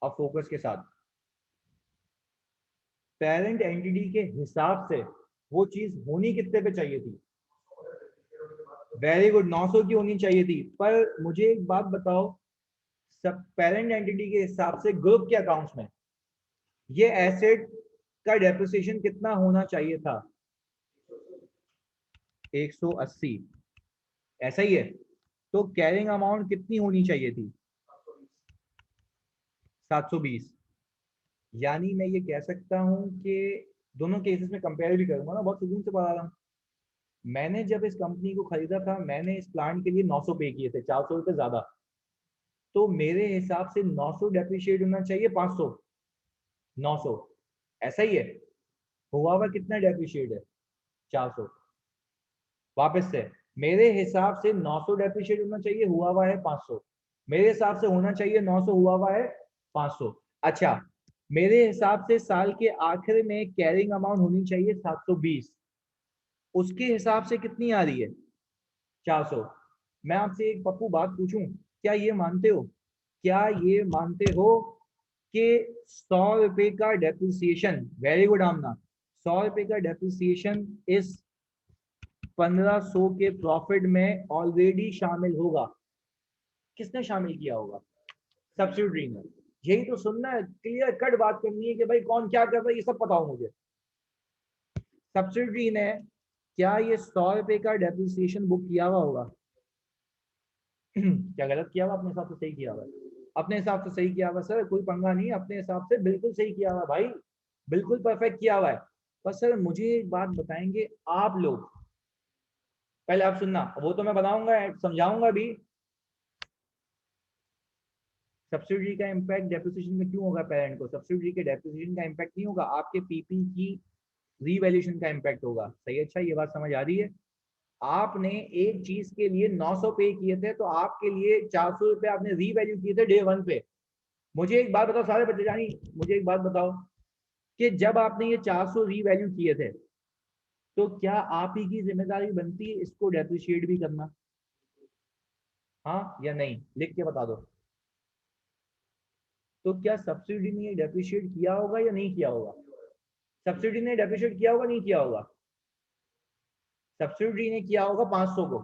अब फोकस के साथ, पेरेंट एंटिटी के हिसाब से वो चीज होनी कितने पे चाहिए थी? वेरी गुड, 900 की होनी चाहिए थी। पर मुझे एक बात बताओ, सब पेरेंट एंटिटी के हिसाब से ग्रुप के अकाउंट्स में ये एसेट का डेप्रिसिएशन कितना होना चाहिए था? 180, ऐसा ही है। तो कैरिंग अमाउंट कितनी होनी चाहिए थी? 720। यानी मैं ये कह सकता हूं कि दोनों केसेस में कंपेयर भी करूंगा ना, बहुत सुकून से पढ़ा रहा हूं। मैंने जब इस कंपनी को खरीदा था, मैंने इस प्लांट के लिए 900 पे किए थे, 400 रुपये ज्यादा। तो मेरे हिसाब से 900 डेप्रिशिएट होना चाहिए 500, 900, ऐसा ही है। हुआ हुआ कितना डेप्रिशिएट है? 400। वापस से, मेरे हिसाब से 900 डेप्रिशिएट होना चाहिए, हुआ हुआ है 500। मेरे हिसाब से होना चाहिए 900, हुआ हुआ है 500। अच्छा, मेरे हिसाब से साल के आखिर में कैरिंग अमाउंट होनी चाहिए 720, उसके हिसाब से कितनी आ रही है? 400। मैं आपसे एक पप्पू बात पूछूं, क्या ये मानते हो, क्या ये मानते हो कि 100 रुपए का डेप्रिसिएशन, वेरी गुड आमना, 100 रुपए का डेप्रिसिएशन इस 1500 के प्रॉफिट में ऑलरेडी शामिल होगा? किसने शामिल किया होगा? सब्सिडी ने। यही तो सुनना है, क्लियर कट बात करनी है कि भाई कौन क्या कर रहा है, ये सब पता हो मुझे। सब्सिडी ने क्या ये 100 रुपए का डेप्रिसिएशन बुक किया हुआ होगा? क्या गलत किया हुआ? अपने हिसाब से सही किया हुआ? अपने हिसाब से सही किया हुआ सर, कोई पंगा नहीं, अपने हिसाब से बिल्कुल सही किया हुआ भाई, बिल्कुल परफेक्ट किया हुआ है। पर सर मुझे एक बात बताएंगे आप लोग, पहले आप सुनना, वो तो मैं बताऊंगा, समझाऊंगा भी। सब्सिडी का इम्पैक्ट डेप्रिसिएशन में क्यों होगा? पेरेंट को सब्सिडी के डेप्रिसिएशन का इम्पैक्ट नहीं होगा, आपके पीपी की रीवैल्यूएशन का इम्पैक्ट होगा। सही, अच्छा ये बात समझ आ रही है। आपने एक चीज के लिए 900 पे किए थे, तो आपके लिए 400 रुपए आपने रीवैल्यू किए थे डे 1 पे। मुझे एक बात बताओ सारे बच्चे जानी, मुझे एक बात बताओ कि जब आपने ये 400 रीवैल्यू किए थे, तो क्या आप ही की जिम्मेदारी बनती है इसको डेप्रिशिएट भी करना? हाँ या नहीं, लिख के बता दो। तो क्या सब्सिडी ने डेप्रिशिएट किया होगा या नहीं किया होगा? सब्सिडी ने डेप्रिशिएट किया होगा नहीं किया होगा? सब्सिडी ने किया होगा 500 को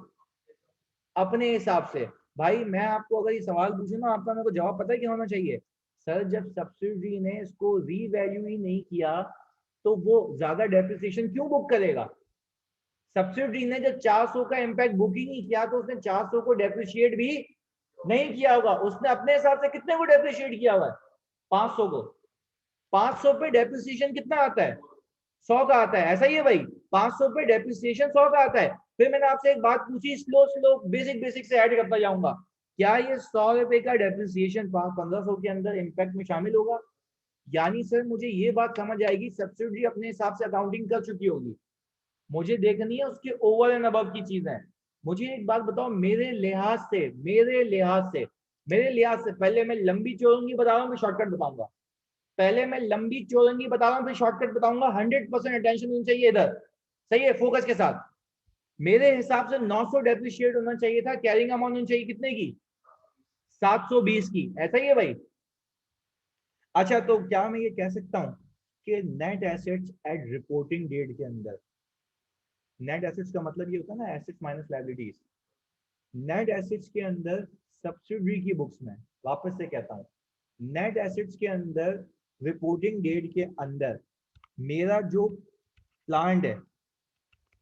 अपने हिसाब से। भाई मैं आपको अगर ये सवाल पूछूं ना, आपका मेरे को जवाब पता है क्या होना चाहिए? सर जब सब्सिडी ने इसको रीवैल्यू ही नहीं किया तो वो ज्यादा डेप्रिसिएशन क्यों बुक करेगा? सब्सिडी ने जब 400 का इम्पैक्ट बुक ही नहीं किया तो उसने 400 को डेप्रिशिएट भी नहीं किया होगा। उसने अपने हिसाब से कितने को डेप्रिशिएट किया हुआ है? 500 को। 500 पे डेप्रिसिएशन कितना आता है? 100 का आता है, ऐसा ही है भाई। 500 पे डेप्रिसिएशन 100 का आता है। फिर मैंने आपसे एक बात पूछी, स्लो स्लो बेसिक बेसिक से ऐड करता जाऊंगा, क्या ये 100 रुपए का डेप्रिसिएशन 1500 के अंदर इम्पैक्ट में शामिल होगा? यानी सर मुझे ये बात समझ आएगी, सब्सिडी अपने हिसाब से अकाउंटिंग कर चुकी होगी, मुझे देखनी है उसके ओवर एंड अबव की चीजें। मुझे एक बात बताओ, मेरे लिहाज से पहले मैं लंबी चौरंगी बता रहा हूँ, फिर शॉर्टकट बताऊंगा। पहले मैं लंबी चौरंगी बता रहा हूँ, फिर शॉर्टकट बताऊंगा। 100% अटेंशन होनी चाहिए इधर, सही है, फोकस के साथ। मेरे हिसाब से 900 डेप्रिशिएट होना चाहिए था, कैरिंग अमाउंट होनी चाहिए कितने की? 720 की, ऐसा ही है भाई। अच्छा, तो क्या मैं ये कह सकता हूँ कि net assets at reporting date के अंदर, नेट एसेट्स का मतलब ये होता है ना assets minus liabilities, net assets के अंदर सब्सिडरी की बुक्स में, वापस से कहता हूँ, नेट एसेट्स के अंदर रिपोर्टिंग डेट के अंदर मेरा जो प्लांट है,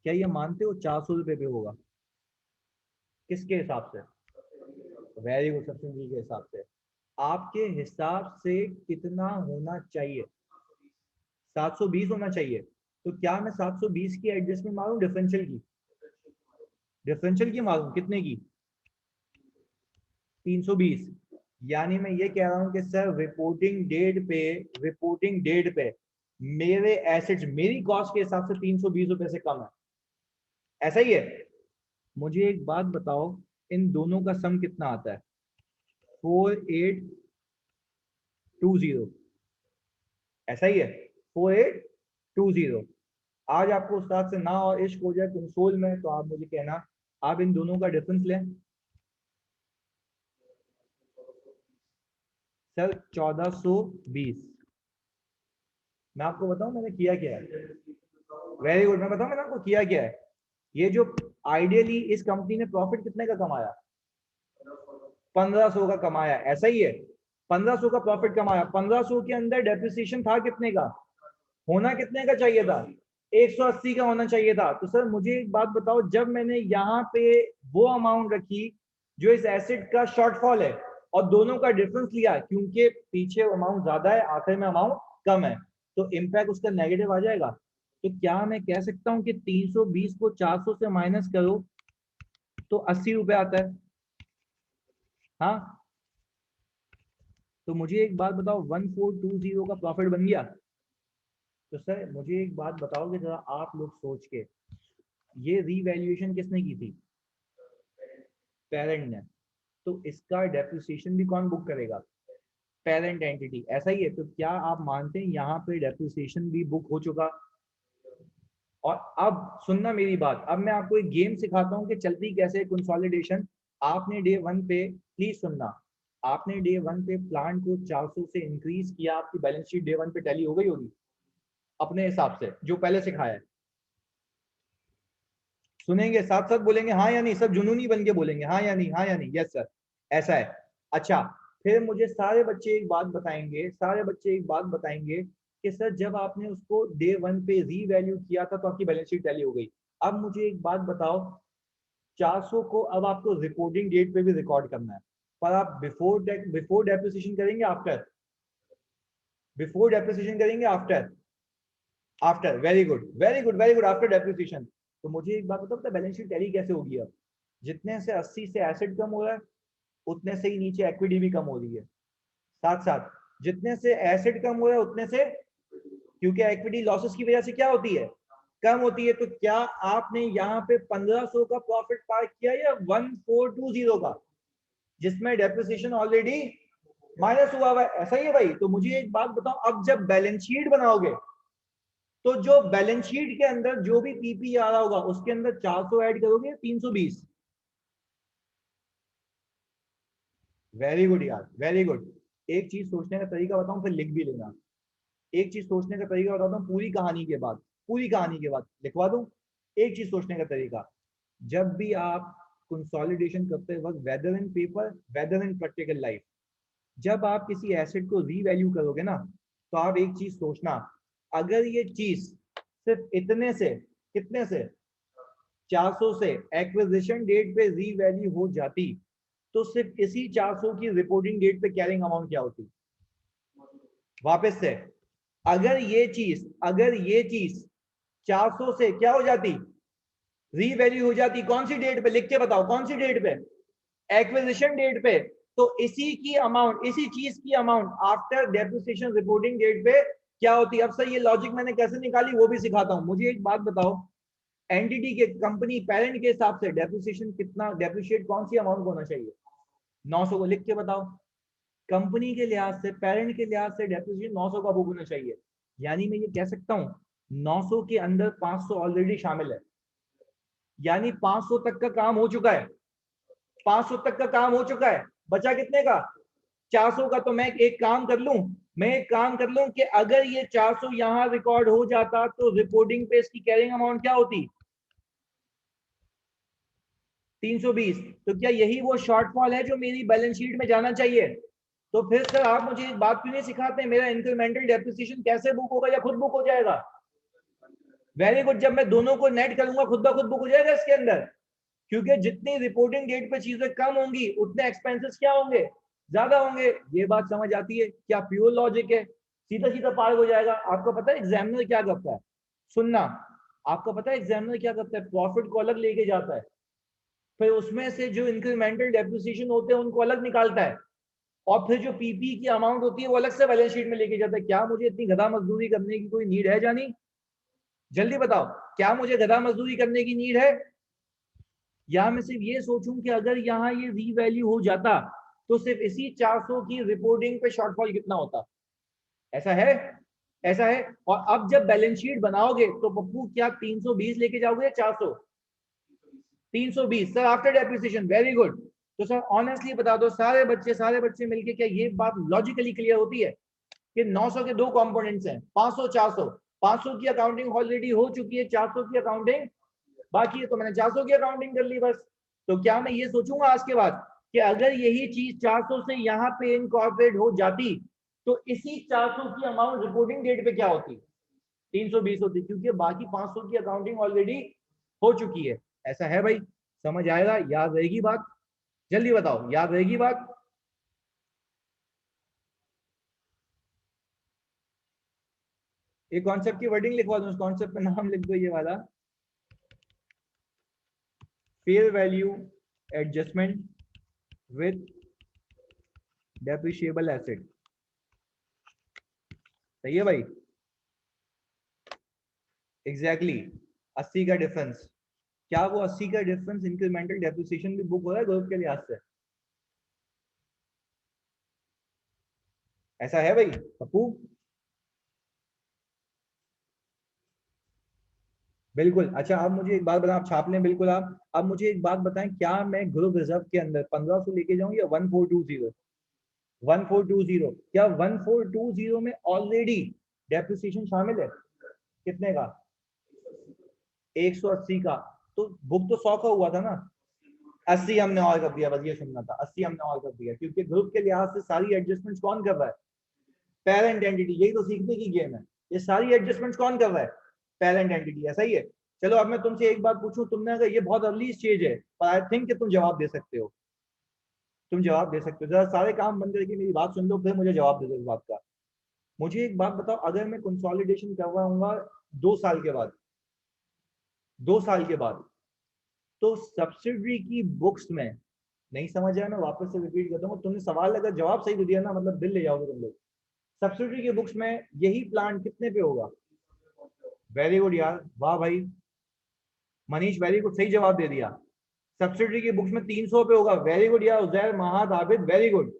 क्या ये मानते हो 400 रुपए पे होगा? किसके हिसाब से? वेरी गुड, सब्सिडरी के हिसाब से। आपके हिसाब से कितना होना चाहिए? 720 होना चाहिए। तो क्या मैं 720 की एडजस्टमेंट मारूं डिफरेंशियल की? डिफरेंशियल की मारूं कितने की? 320। यानी मैं ये कह रहा हूं कि सर रिपोर्टिंग डेट पे मेरे एसेट्स मेरी कॉस्ट के हिसाब से 320 रुपए से कम है, ऐसा ही है। मुझे एक बात बताओ, इन दोनों का सम कितना आता है? 4820, ऐसा ही है, 4820। आज आपको उस्ताद से ना और इश्क हो जाए कंसोल में तो आप मुझे कहना, आप इन दोनों का डिफरेंस लें। सर 1420। मैं आपको बताऊं मैंने किया क्या है? वेरी गुड, मैं बताऊं मैंने आपको किया क्या है। ये जो आइडियली इस कंपनी ने प्रॉफिट कितने का कमाया? 1500 का कमाया, ऐसा ही है। 1500 का प्रॉफिट कमाया, 1500 के अंदर डेप्रिसिएशन था कितने का? होना कितने का चाहिए था? 180 का होना चाहिए था। तो सर मुझे एक बात बताओ, जब मैंने यहाँ पे वो अमाउंट रखी जो इस एसेट का शॉर्टफॉल है और दोनों का डिफरेंस लिया, क्योंकि पीछे अमाउंट ज्यादा है आखिर में अमाउंट कम है, तो इम्पैक्ट उसका नेगेटिव आ जाएगा। तो क्या मैं कह सकता हूँ कि 320 को 400 से माइनस करो तो 80 रुपए आता है? हाँ, तो मुझे एक बात बताओ, 1420 का प्रॉफिट बन गया। तो सर मुझे एक बात बताओगे जरा आप लोग सोच के, ये रीवैल्यूएशन किसने की थी? पेरेंट ने। तो इसका डेप्रिसिएशन भी कौन बुक करेगा? पेरेंट एंटिटी, ऐसा ही है। तो क्या आप मानते हैं यहाँ पे डेप्रिसिएशन भी बुक हो चुका? और अब सुनना मेरी बात, अब मैं आपको एक गेम सिखाता हूँ कि चलती कैसे कंसोलिडेशन। आपने डे 1 पे, प्लीज सुनना, आपने डे 1 पे प्लांट को 400 से इंक्रीज किया, आपकी बैलेंस शीट डे 1 पे टैली हो गई होगी अपने हिसाब से जो पहले सिखाया है। सुनेंगे साथ साथ बोलेंगे हाँ या नहीं, सब जुनूनी बन के बोलेंगे हाँ या नहीं, हाँ या नहीं, यस सर ऐसा है। अच्छा, फिर मुझे सारे बच्चे एक बात बताएंगे, सारे बच्चे एक बात बताएंगे कि सर जब आपने उसको डे 1 पे रीवैल्यू किया था तो आपकी बैलेंस शीट टैली हो गई। अब मुझे एक बात बताओ, 400 को अब आपको रिकॉर्डिंग डेट पे भी रिकॉर्ड करना है, पर आप बिफोर डेप्रिसिएशन करेंगे आफ्टर? बिफोर डेप्रिसिएशन करेंगे after? After, very good very good very good, after depreciation. तो मुझे एक बात बताओ, बैलेंस शीट टैली कैसे होगी? अब जितने से 80 से एसेट कम हो रहा है उतने से ही नीचे इक्विटी भी कम हो रही है, साथ साथ जितने से एसेट कम हो रहा है उतने से, क्योंकि इक्विटी लॉसेस की वजह से क्या होती है? कम होती है। तो क्या आपने यहाँ पे 1500 का प्रॉफिट पार्क किया या 1420 का, जिसमें डेप्रिसिएशन ऑलरेडी माइनस हुआ है? ऐसा ही है भाई। तो मुझे एक बात बताओ, अब जब बैलेंस शीट बनाओगे तो जो बैलेंस शीट के अंदर जो भी पीपी आ रहा होगा उसके अंदर 400 ऐड करोगे 320? वेरी गुड यार, वेरी गुड। एक चीज सोचने का तरीका बताऊं फिर लिख भी लेना। एक चीज सोचने का तरीका बताता हूँ, पूरी कहानी के बाद, पूरी कहानी के बाद लिखवा दूं। एक चीज सोचने का तरीका, जब भी आप कंसोलिडेशन करते वक्त, whether in paper whether in practical life, जब आप किसी एसेट को रीवैल्यू करोगे ना, तो आप एक चीज सोचना, अगर ये चीज सिर्फ इतने से, कितने से, 400 से एक्विजिशन डेट पे रीवैल्यू हो जाती, तो सिर्फ इसी 400 की रिपोर्टिंग डेट पे कैरिंग अमाउंट क्या होती? वापस से, अगर ये चीज 400 से क्या हो जाती? रीवैल्यू हो जाती, कौन सी डेट पे? लिख के बताओ कौन सी डेट पे? एक्विजिशन डेट पे। तो इसी की अमाउंट, इसी चीज की amount after depreciation reporting date पे क्या होती? अब सर ये लॉजिक मैंने कैसे निकाली वो भी सिखाता हूं। मुझे एक बात बताओ, एंटिटी के, कंपनी पेरेंट के हिसाब से डेप्रिसिएशन कितना, डेप्रिशिएट कौन सी अमाउंट होना चाहिए? 900 को, लिख के बताओ। कंपनी के लिहाज से, पेरेंट के लिहाज से डेप्रिसिएशन 900 का बुक होना चाहिए। यानी मैं ये कह सकता हूँ 900 के अंदर 500 ऑलरेडी शामिल है, यानी 500 तक का काम हो चुका है, 500 तक का काम हो चुका है। बचा कितने का? 400 का, तो मैं एक काम कर लूं कि अगर ये 400 यहां रिकॉर्ड हो जाता तो रिपोर्टिंग पे इसकी कैरिंग अमाउंट क्या होती? 320। तो क्या यही वो शॉर्टफॉल है जो मेरी बैलेंस शीट में जाना चाहिए? तो फिर सर आप मुझे एक बात क्यों नहीं सिखाते, मेरा इंक्रीमेंटल डेप्रिसिएशन कैसे बुक होगा या खुद बुक हो जाएगा? वेरी गुड, जब मैं दोनों को नेट करूंगा खुद ब खुद बुक हो जाएगा इसके अंदर, क्योंकि जितनी रिपोर्टिंग डेट पे चीजें कम होंगी उतने एक्सपेंसेस क्या होंगे? ज्यादा होंगे। ये बात समझ आती है? क्या प्योर लॉजिक है, सीधा सीधा पार हो जाएगा। आपको पता है एग्जामिनर क्या करता है? सुनना, आपको पता है एग्जामिनर क्या करता है? प्रॉफिट को अलग लेके जाता है, फिर उसमें से जो इंक्रीमेंटल डेप्रिसिएशन होते हैं उनको अलग निकालता है, और फिर जो पीपी की अमाउंट होती है वो अलग से बैलेंस शीट में लेके जाता है। क्या मुझे इतनी गधा मजदूरी करने की कोई नीड है जानी? जल्दी बताओ, क्या मुझे गधा मजदूरी करने की नीड है? या मैं सिर्फ ये सोचूं कि अगर यहाँ ये रीवैल्यू हो जाता तो सिर्फ इसी 400 की रिपोर्टिंग पे शॉर्टफॉल कितना होता? ऐसा है? ऐसा है। और अब जब बैलेंस शीट बनाओगे तो पप्पू क्या 320 लेके जाओगे या 400? 320 sir, after depreciation. Very good. तो सर ऑनेस्टली बता दो, सारे बच्चे मिलके, क्या ये बात लॉजिकली क्लियर होती है कि 900 के दो कंपोनेंट्स हैं, 500 400? 500 की अकाउंटिंग ऑलरेडी हो चुकी है, 400 की अकाउंटिंग बाकी है, तो मैंने 400 की अकाउंटिंग कर ली बस। तो क्या मैं ये सोचूंगा आज के बाद कि अगर यही चीज 400 से यहाँ पे इनकॉर्पोरेट हो जाती तो इसी 400 की अमाउंट रिपोर्टिंग डेट पे क्या होती? 320 होती, क्योंकि बाकी 500 की अकाउंटिंग ऑलरेडी हो चुकी है। ऐसा है भाई? समझ आएगा? याद रहेगी बात? जल्दी बताओ, याद रहेगी बात? एक कॉन्सेप्ट की वर्डिंग लिखवा दूं, उस कॉन्सेप्ट का नाम लिख दो ये वाला, fair value adjustment with depreciable asset. सही है भाई? एग्जैक्टली exactly, 80 का डिफरेंस। क्या वो 80 का डिफरेंस इंक्रीमेंटल डेप्रिसिएशन भी बुक हो रहा है ग्रुप के लिहाज से? ऐसा है भाई पप्पू? बिल्कुल। अच्छा अब मुझे एक बात बताएं, आप छाप लें बिल्कुल आप। अब मुझे एक बात बताएं, क्या मैं ग्रुप रिजर्व के अंदर 1500 लेके जाऊं या 1420? 1420। क्या 1420 में ऑलरेडी डेप्रिसिएशन शामिल है? कितने का? 180 का। तो बुक तो 100 का हुआ था ना? 80 हमने और कर दिया, बस ये सुनना था, 80 हमने और कर दिया, क्योंकि ग्रुप के लिहाज से सारी एडजस्टमेंट्स कौन कर रहा है? Parent entity. यही तो सीखने की गेम है, ये सारी एडजस्टमेंट्स कौन कर रहा है? Parent entity. ऐसा ही है? चलो अब मैं तुमसे एक बात पूछूं, तुमने अगर, ये बहुत अर्ली स्टेज है पर आई थिंक कि तुम जवाब दे सकते हो, तुम जवाब दे सकते हो। जरा सारे काम बंद करके मेरी बात सुन लो, फिर मुझे जवाब दे दो इस बात का। मुझे एक बात बताओ, अगर मैं कंसोलिडेशन करवाऊंगा 2 साल के बाद, 2 साल के बाद, तो सब्सिडरी की बुक्स में, नहीं समझ आया मैं वापस से रिपीट करता हूँ, तुमने सवाल अगर जवाब सही दे दिया ना, मतलब दिल ले जाओगे तुम लोग। सब्सिडरी की बुक्स में यही प्लान कितने पे होगा? वेरी गुड यार, वाह भाई मनीष, वेरी गुड, सही जवाब दे दिया। सब्सिडरी की बुक्स में 300 पे होगा। वेरी गुड यार उजैर महाद आबिद, वेरी गुड,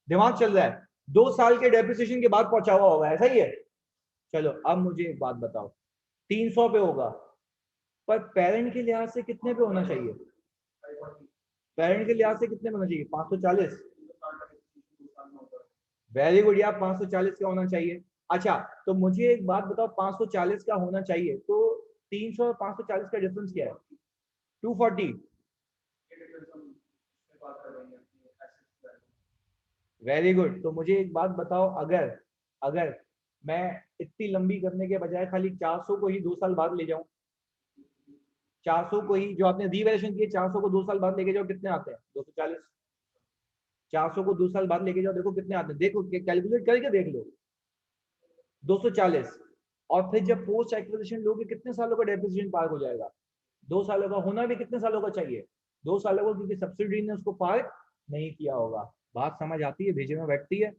दिमाग चल रहा है। 2 साल के डेप्रिसिएशन के बाद पहुंचा हुआ होगा, ऐसा ही है? चलो अब मुझे एक बात बताओ, 300 पे होगा, पर पेरेंट के लिहाज से कितने पे होना चाहिए? पेरेंट के लिहाज से कितने पे होना चाहिए? 540। वेरी गुड यार, 540 का होना चाहिए। अच्छा, तो मुझे एक बात बताओ, 540 का होना चाहिए तो 300 और 540 का डिफरेंस क्या है? 240। Very good. तो मुझे एक बात बताओ, अगर अगर मैं इतनी लंबी करने के बजाय खाली 400 को ही 2 साल बाद ले जाऊं, 400 को ही जो आपने रीवैल्यूएशन किए 400 को 2 साल बाद लेके जाओ, कितने आते हैं? 240। 400 को 2 साल बाद लेके जाओ, देखो कितने आते हैं, देखो कैलकुलेट करके देख लो। 240। और फिर जब पोस्ट एक्विजिशन लोगे कितने सालों का डेप्रिसिएशन पार हो जाएगा? 2 सालों का। होना भी कितने सालों का चाहिए? 2 सालों का, क्योंकि सब्सिडी ने उसको पार नहीं किया होगा। बात समझ आती है? भेजे में बैठती है?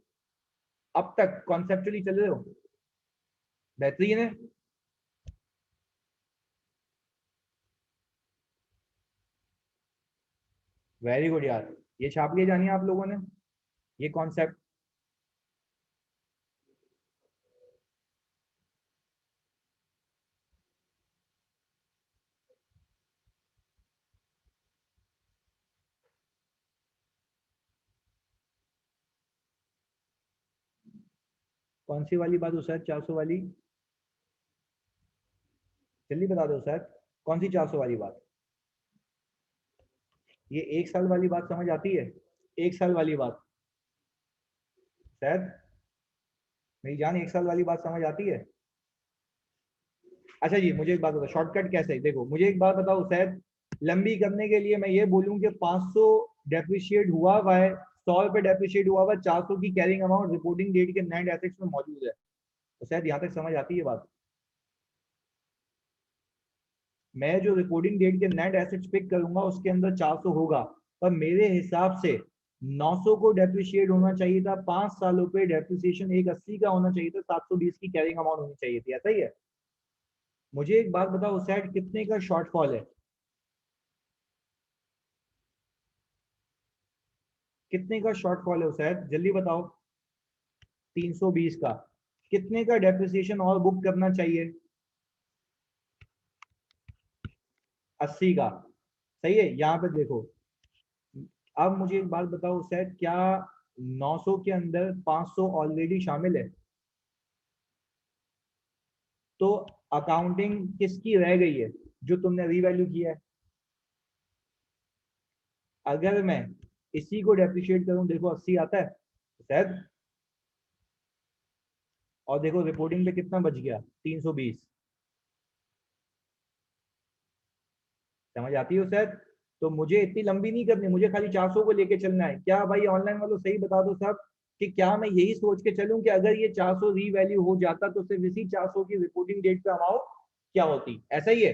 अब तक कॉन्सेप्चुअली चल रहे हो? बेहतरीन है। वेरी गुड यार, ये छाप लिए जानी है आप लोगों ने, ये कॉन्सेप्ट। कौन सी वाली बात उस्ताद? 400 वाली, जल्दी बता दो उस्ताद, कौन सी 400 वाली बात? ये 1 साल वाली बात समझ आती है? 1 साल वाली बात शायद, मेरी जान, 1 साल वाली बात समझ आती है? अच्छा जी, मुझे एक बात बताओ, शॉर्टकट कैसे है? देखो मुझे एक बात बताओ शायद, लंबी करने के लिए मैं ये बोलूं कि 500 डेप्रिशिएट हुआ हुआ है, 100 रुपए डेप्रिशिएट हुआ हुआ, 400 की कैरिंग अमाउंट रिपोर्टिंग डेट के नेट एसेट्स में मौजूद है, तो शायद यहाँ तक समझ आती है बात। मैं जो रिपोर्टिंग डेट के नेट एसेट्स पिक करूंगा उसके अंदर 400 होगा, पर मेरे हिसाब से 900 को डेप्रिशिएट होना चाहिए था, 5 सालों पे डेप्रिसिएशन 180 का होना चाहिए था, 720 की कैरिंग अमाउंट होनी चाहिए थी, ऐसा ही है? मुझे एक बात बताओ, उस साइड कितने का शॉर्टफॉल है? कितने का शॉर्टफॉल है उस साइड, जल्दी बताओ। 320 का। कितने का डेप्रिसिएशन और बुक करना चाहिए? 80 का। सही है, यहाँ पे देखो। अब मुझे एक बात बताओ सैद, क्या 900 के अंदर 500 ऑलरेडी शामिल है? तो अकाउंटिंग किसकी रह गई है जो तुमने रीवैल्यू किया है? अगर मैं इसी को डेप्रिशिएट करूं, देखो 80 आता है सैद, और देखो रिपोर्टिंग पे कितना बच गया, 320। समझ आती है सैद? तो मुझे इतनी लंबी नहीं करनी, मुझे खाली 400 को लेके चलना है। क्या भाई ऑनलाइन वालों सही बता दो सब, कि क्या मैं यही सोच के चलूं कि अगर ये 400 रीवैल्यू हो जाता तो सिर्फ इसी 400 की रिपोर्टिंग डेट पे अमाउंट क्या होती, ऐसा ही है?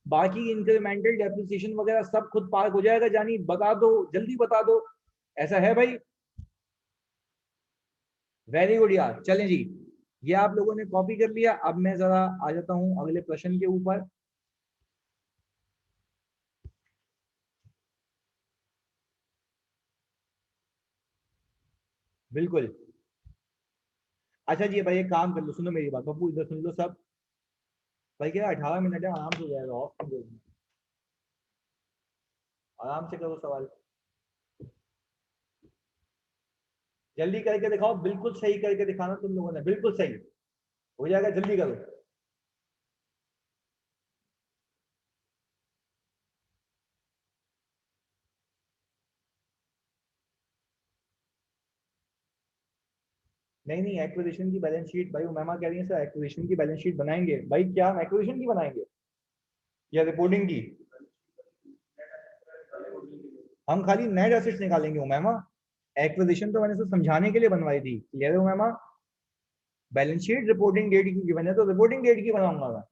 बाकी इंक्रीमेंटल डेप्रिसिएशन वगैरह सब खुद पार्क हो जाएगा, जानी बता दो, जल्दी बता दो। ऐसा है भाई? वेरी गुड यार, चलें जी। ये आप लोगों ने कॉपी कर लिया, अब मैं जरा आ जाता हूँ अगले प्रश्न के ऊपर। बिल्कुल। अच्छा जी भाई, एक काम कर लो, सुनो मेरी बात, पप्पू इधर सुन लो सब। भाई क्या 18 मिनट है, आराम से हो जाएगा, ऑफ कर दो, आराम से करो सवाल, जल्दी करके दिखाओ, बिल्कुल सही करके दिखाना तुम लोगों ने, बिल्कुल सही हो जाएगा, जल्दी करो। नहीं नहीं, एक्विजिशन की बैलेंस शीट, भाई उमैमा कह रही है सर एक्विजिशन की बैलेंस शीट बनाएंगे, भाई क्या हम एक्विजिशन की बनाएंगे या रिपोर्टिंग की? हम खाली नेट एसेट्स निकालेंगे उमैमा, एक्विजिशन तो मैंने सिर्फ समझाने के लिए बनवाई थी, क्लियर है Umaima? Balance sheet reporting date की गिवन है तो रिपोर्टिंग डेट की बनाऊंगा मैं।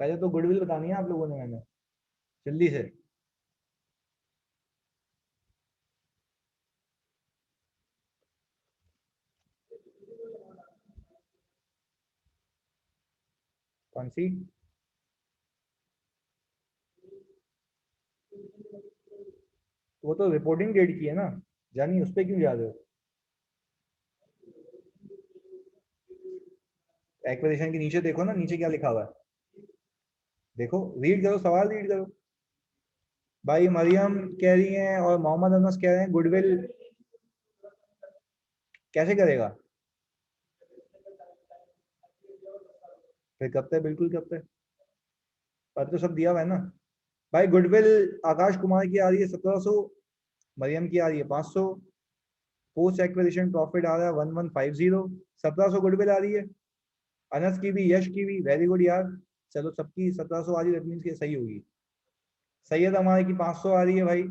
पहले तो गुडविल बतानी है आप लोगों ने, मैंने जल्दी से। कौन सी? वो तो रिपोर्टिंग डेट की है ना, जानी उस पर क्यों जा रहे हो? एक्विजिशन के नीचे देखो ना, नीचे क्या लिखा हुआ है, देखो, रीड करो, सवाल रीड करो। भाई मरियम कह रही हैं और मोहम्मद अनस कह रहे हैं गुडविल कैसे करेगा? फिर करते हैं, बिल्कुल करते हैं, पर तो सब दिया हुआ है ना। भाई गुडविल आकाश कुमार की आ रही है 1700, मरियम की आ रही है 500, पोस्ट एक्विजिशन प्रॉफिट आ रहा है 1150, 1700 गुडविल आ रही है। अनस की भी, यश की भी, वेरी गुड यार। चलो सबकी 1700 आ रही है, दैट मींस कि सही होगी। सैयद हमारे की 500 आ रही है भाई।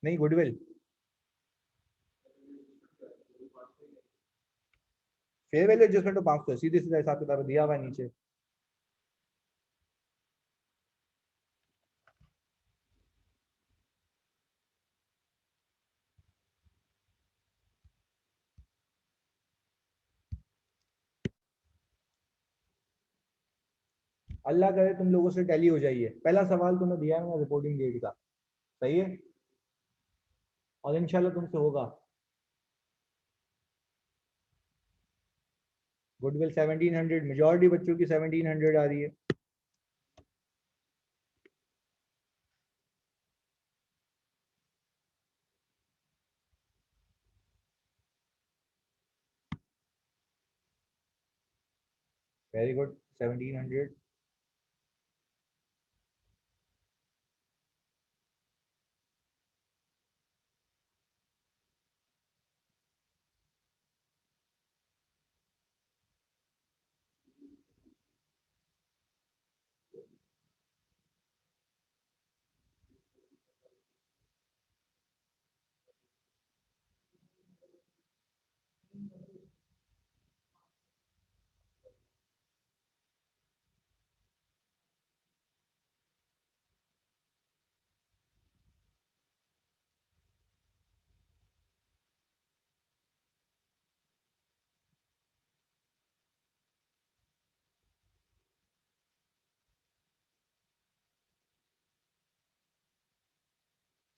नहीं गुडविल, फेयर वैल्यू एडजस्टमेंट तो 500 है, सीधे सीधा हिसाब किताब दिया हुआ है नीचे। अल्लाह करे तुम लोगों से टैली हो जाइए। पहला सवाल तुम्हें दिया है मैंने रिपोर्टिंग डेट का, सही है, और इंशाल्लाह तुमसे होगा। गुडविल 1700, मेजॉरिटी बच्चों की 1700 आ रही है। Very good, 1700।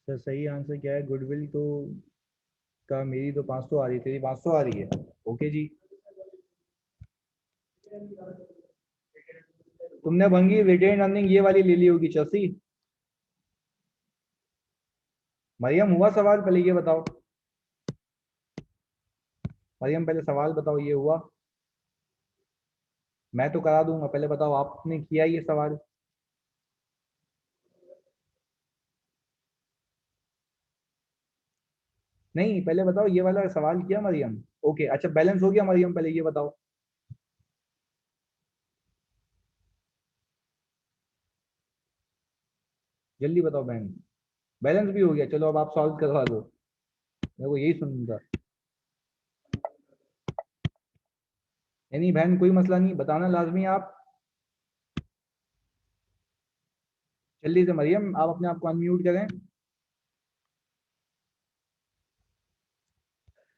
सर सही आंसर क्या है? गुडविल तो का मेरी तो 500 आ रही है, तेरी 500 आ रही है। ओके जी, तुमने भंगी रिटेन अर्निंग ये वाली ले ली होगी 86। मरियम हुआ सवाल? पहले ये बताओ, मरियम पहले सवाल बताओ, ये हुआ? मैं तो करा दूंगा, पहले बताओ आपने किया ये सवाल? नहीं पहले बताओ ये वाला सवाल किया मरियम? ओके अच्छा, बैलेंस हो गया मरियम? पहले ये बताओ। जल्दी बताओ बहन। बैलेंस भी हो गया, चलो अब आप सॉल्व करवा दो, मेरे को यही सुनना था। नहीं बहन कोई मसला नहीं, बताना लाजमी है आप। जल्दी से मरियम आप अपने आप को अनम्यूट करें।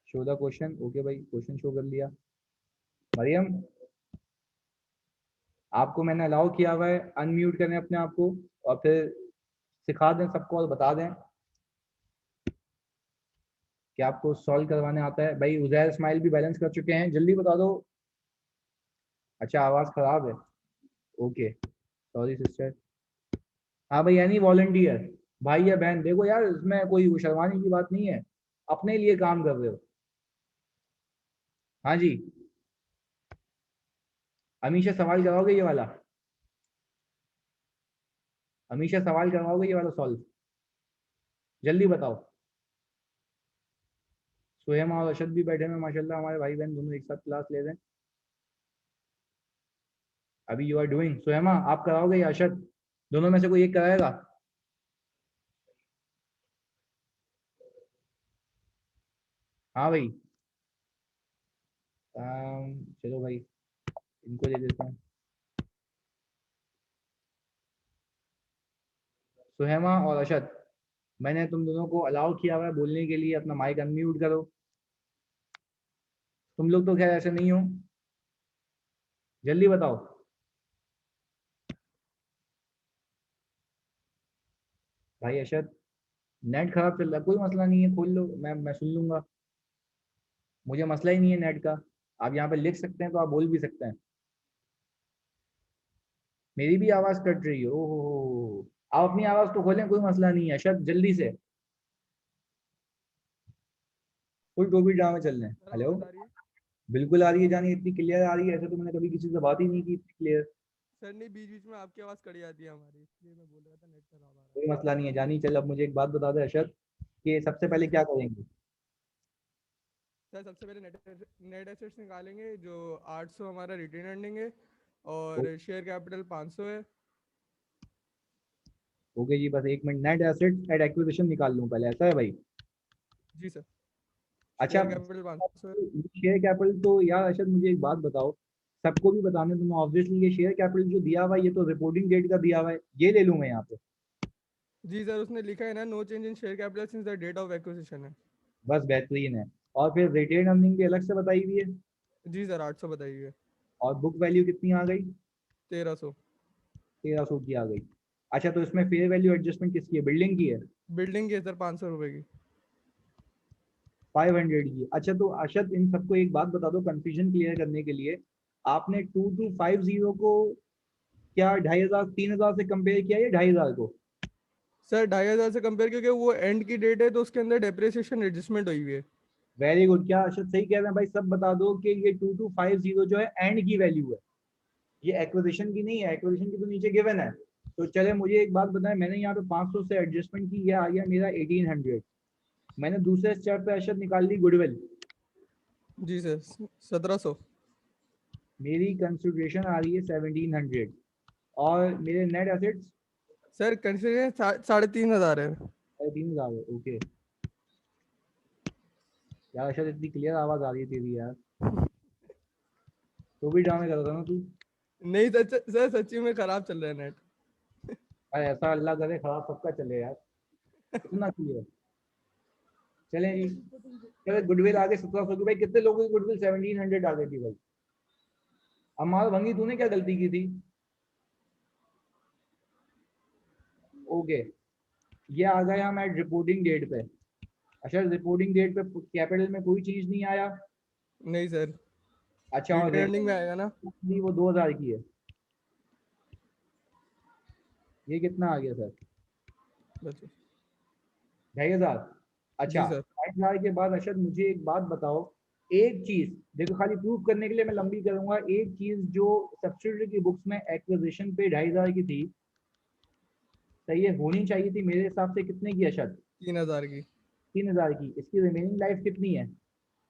Show the question. ओके भाई, क्वेश्चन शो कर लिया। मरियम आपको मैंने अलाउ किया हुआ है, अनम्यूट करें अपने आप को, और फिर सिखा दें सबको और बता दें कि आपको सॉल्व करवाने आता है। भाई उजैर इस्माइल भी बैलेंस कर चुके हैं, जल्दी बता दो। अच्छा आवाज़ ख़राब है, ओके सॉरी सिस्टर। हाँ भाई यानी वॉलंटियर, भाई या बहन, देखो यार इसमें कोई वो शर्माने की बात नहीं है, अपने लिए काम कर रहे हो। हाँ जी, हमेशा सवाल कराओगे ये वाला? हमेशा सवाल करवाओगे ये वाला सॉल्व? जल्दी बताओ। सुहेमा और अशद भी बैठे हैं माशाल्लाह, हमारे भाई बहन दोनों एक साथ क्लास ले रहे हैं। अभी यू आर डूइंग, सुहेमा आप कराओगे या अशद? दोनों में से कोई एक कराएगा? हाँ भाई, चलो भाई इनको दे देता हूँ। सुहेमा और अशद, मैंने तुम दोनों को अलाउ किया हुआ है बोलने के लिए, अपना माइक अनम्यूट करो। तुम लोग तो खैर ऐसे नहीं हो, जल्दी बताओ। भाई अशद, नेट खराब चल रहा है, कोई मसला नहीं है, खोल लो, मैं सुन लूंगा, मुझे मसला ही नहीं है नेट का। आप यहाँ पे लिख सकते हैं तो आप बोल भी सकते हैं। मेरी भी आवाज़ कट रही है, ओहो, आप अपनी आवाज़ तो खोलें, कोई मसला नहीं है। अशद जल्दी से, फुल टोपी ड्रामे चल रहे हैं। सर हेलो, आवाज़ आ रही है? बिल्कुल आ रही है जानी, इतनी क्लियर आ रही है, ऐसे तो मैंने कभी किसी से बात ही नहीं की इतनी क्लियर। सर नहीं, बीच बीच में आपकी आवाज़ कट जाती है हमारी, इसलिए मैं बोल रहा था नेट खराब आ रहा कोई मसला नहीं है जानी। चल अब मुझे एक बात बता दे अशद, कि सबसे पहले क्या करेंगे? है। सर सबसे पहले नेट एसेट्स निकालेंगे, जो 800 हमारा रिटेन अर्निंग है ओ- और शेयर कैपिटल 500 है। ओके जी, बस एक minute, net asset at acquisition निकाल लूँ पहले, ऐसा है भाई? जी सर, अच्छा, शेयर कैपिटल 500 है। शेयर कैपिटल तो यार अरशद मुझे एक बात बताओ, सबको भी बताने तुम ऑब्वियसली, ये शेयर कैपिटल जो दिया हुआ है ये तो रिपोर्टिंग डेट का दिया हुआ है, ये ले लूँ मैं यहाँ पे? जी सर, उसने लिखा है ना, no change in share capital since the date of acquisition है। बस बेहतरीन है। और फिर रिटेन अर्निंग भी अलग से बताई हुई है। जी सर, 800 बताइए। और बुक वैल्यू कितनी आ गई? 1300। 1300 की आ गई। अच्छा तो इसमें फेयर वैल्यू एडजस्टमेंट किसकी है, बिल्डिंग की है? बिल्डिंग की है सर 500 रुपए की। 500 की। अच्छा तो अरशद इन सबको एक बात बता दो कंफ्यूजन क्लियर करने के लिए, आपने 2250 को क्या 2500 3000 से कंपेयर किया या 2500 को? सर 2500 से कंपेयर, क्योंकि वो एंड की डेट है तो उसके अंदर डेप्रिसिएशन एडजस्टमेंट हुई हुई है। वेरी गुड, क्या अरशद सही कह रहे हैं भाई? सब बता दो कि ये 2250 जो है एंड की वैल्यू है, ये एक्विजिशन की नहीं है, एक्विजिशन की तो नीचे गिवन है। तो चले मुझे एक बात बताएं, मैंने यहाँ पे 500 से एडजस्टमेंट की, ये आ गया मेरा 1800। मैंने दूसरे स्टेप पे अरशद निकाल ली गुडविल, जी सर 1700। मेरी कंसिडरेशन आ रही है 1700, और मेरे नेट एसेट्स सर कंसिडर 3500 है। 3000 है। ओके यार अरशद इतनी क्लियर आवाज आ रही है तेरी यार, तो भी ड्रामे कर रहा था ना तू। नहीं सर सच्ची में खराब चल रहा है नेट। अरे ऐसा अल्लाह करे खराब सबका चले यार, इतना क्लियर। चलें जी, चलो गुडविल आ गए 1700 की। भाई कितने लोगों की गुडविल 1700 आ गई थी भाई? अमाल भंगी तूने क्या गलती की थी? ओके, ये आ गए हम एट रिपोर्टिंग डेट पे। अच्छा रिपोर्टिंग डेट पे कैपिटल में कोई चीज नहीं आया। नहीं सर, अच्छा और रिटर्निंग में आएगा ना। वो 2000 की है, ये कितना आ गया सर? बच्चों। 2500। अच्छा जी सर। 2500 के बाद अरशद मुझे एक बात बताओ, एक चीज देखो, खाली प्रूव करने के लिए मैं लंबी करूंगा, एक चीज जो सब्सिडरी की बुक्स में एक्विजिशन पे 2500 की थी, सही है, होनी चाहिए थी मेरे हिसाब से कितने की अरशद? 3000 की। 3000 की। इसकी रिमेनिंग लाइफ कितनी है?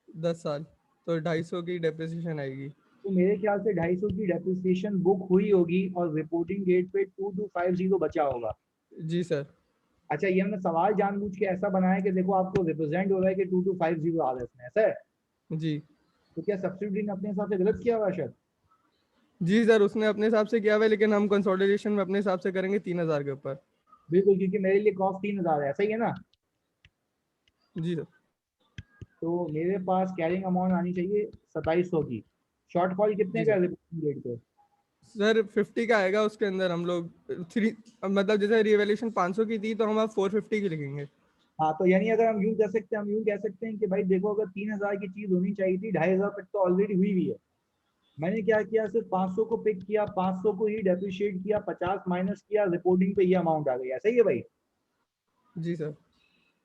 10 साल। तो 250 की डेप्रिसिएशन आएगी। तो मेरे ख्याल से 250 की डेप्रिसिएशन बुक हुई होगी और रिपोर्टिंग डेट पे 2250 बचा होगा। जी सर। अच्छा ये हमने सवाल जानबूझ के ऐसा बनाया कि देखो आपको रिप्रेजेंट हो रहा है कि 2250 आ रहा है इसमें, ऐसा है? जी। तो क्या सब्सिडी ने अपने हिसाब से गलत किया हुआ शायद? जी सर उसने अपने हिसाब से किया हुआ है, लेकिन हम कंसोलिडेशन में अपने हिसाब से करेंगे 3000 के ऊपर। बिल्कुल, क्योंकि मेरे लिए कॉस्ट 3000 है, ऐसा ही है ना? जी सर। तो मेरे पास कैरिंग अमाउंट आनी चाहिए 2700 की। शॉर्टफॉल कितने जी का सर। रिपोर्टिंग डेट पे? सर 50 का आएगा, उसके अंदर हम लोग थ्री, मतलब जैसे रिवैल्यूएशन 500 की थी तो हम अब 450 की लिखेंगे। हाँ तो यानी अगर हम यूं कह सकते हैं, हम यूं कह सकते हैं कि भाई देखो अगर 3000 की चीज होनी चाहिए थी, 2500 तक तो ऑलरेडी हुई हुई है। मैंने क्या किया, सिर्फ 500 को पिक किया, 500 को ही डेप्रिशिएट किया, 50 माइनस किया, रिपोर्टिंग पे ये अमाउंट आ गई, ऐसा ही है भाई? जी सर।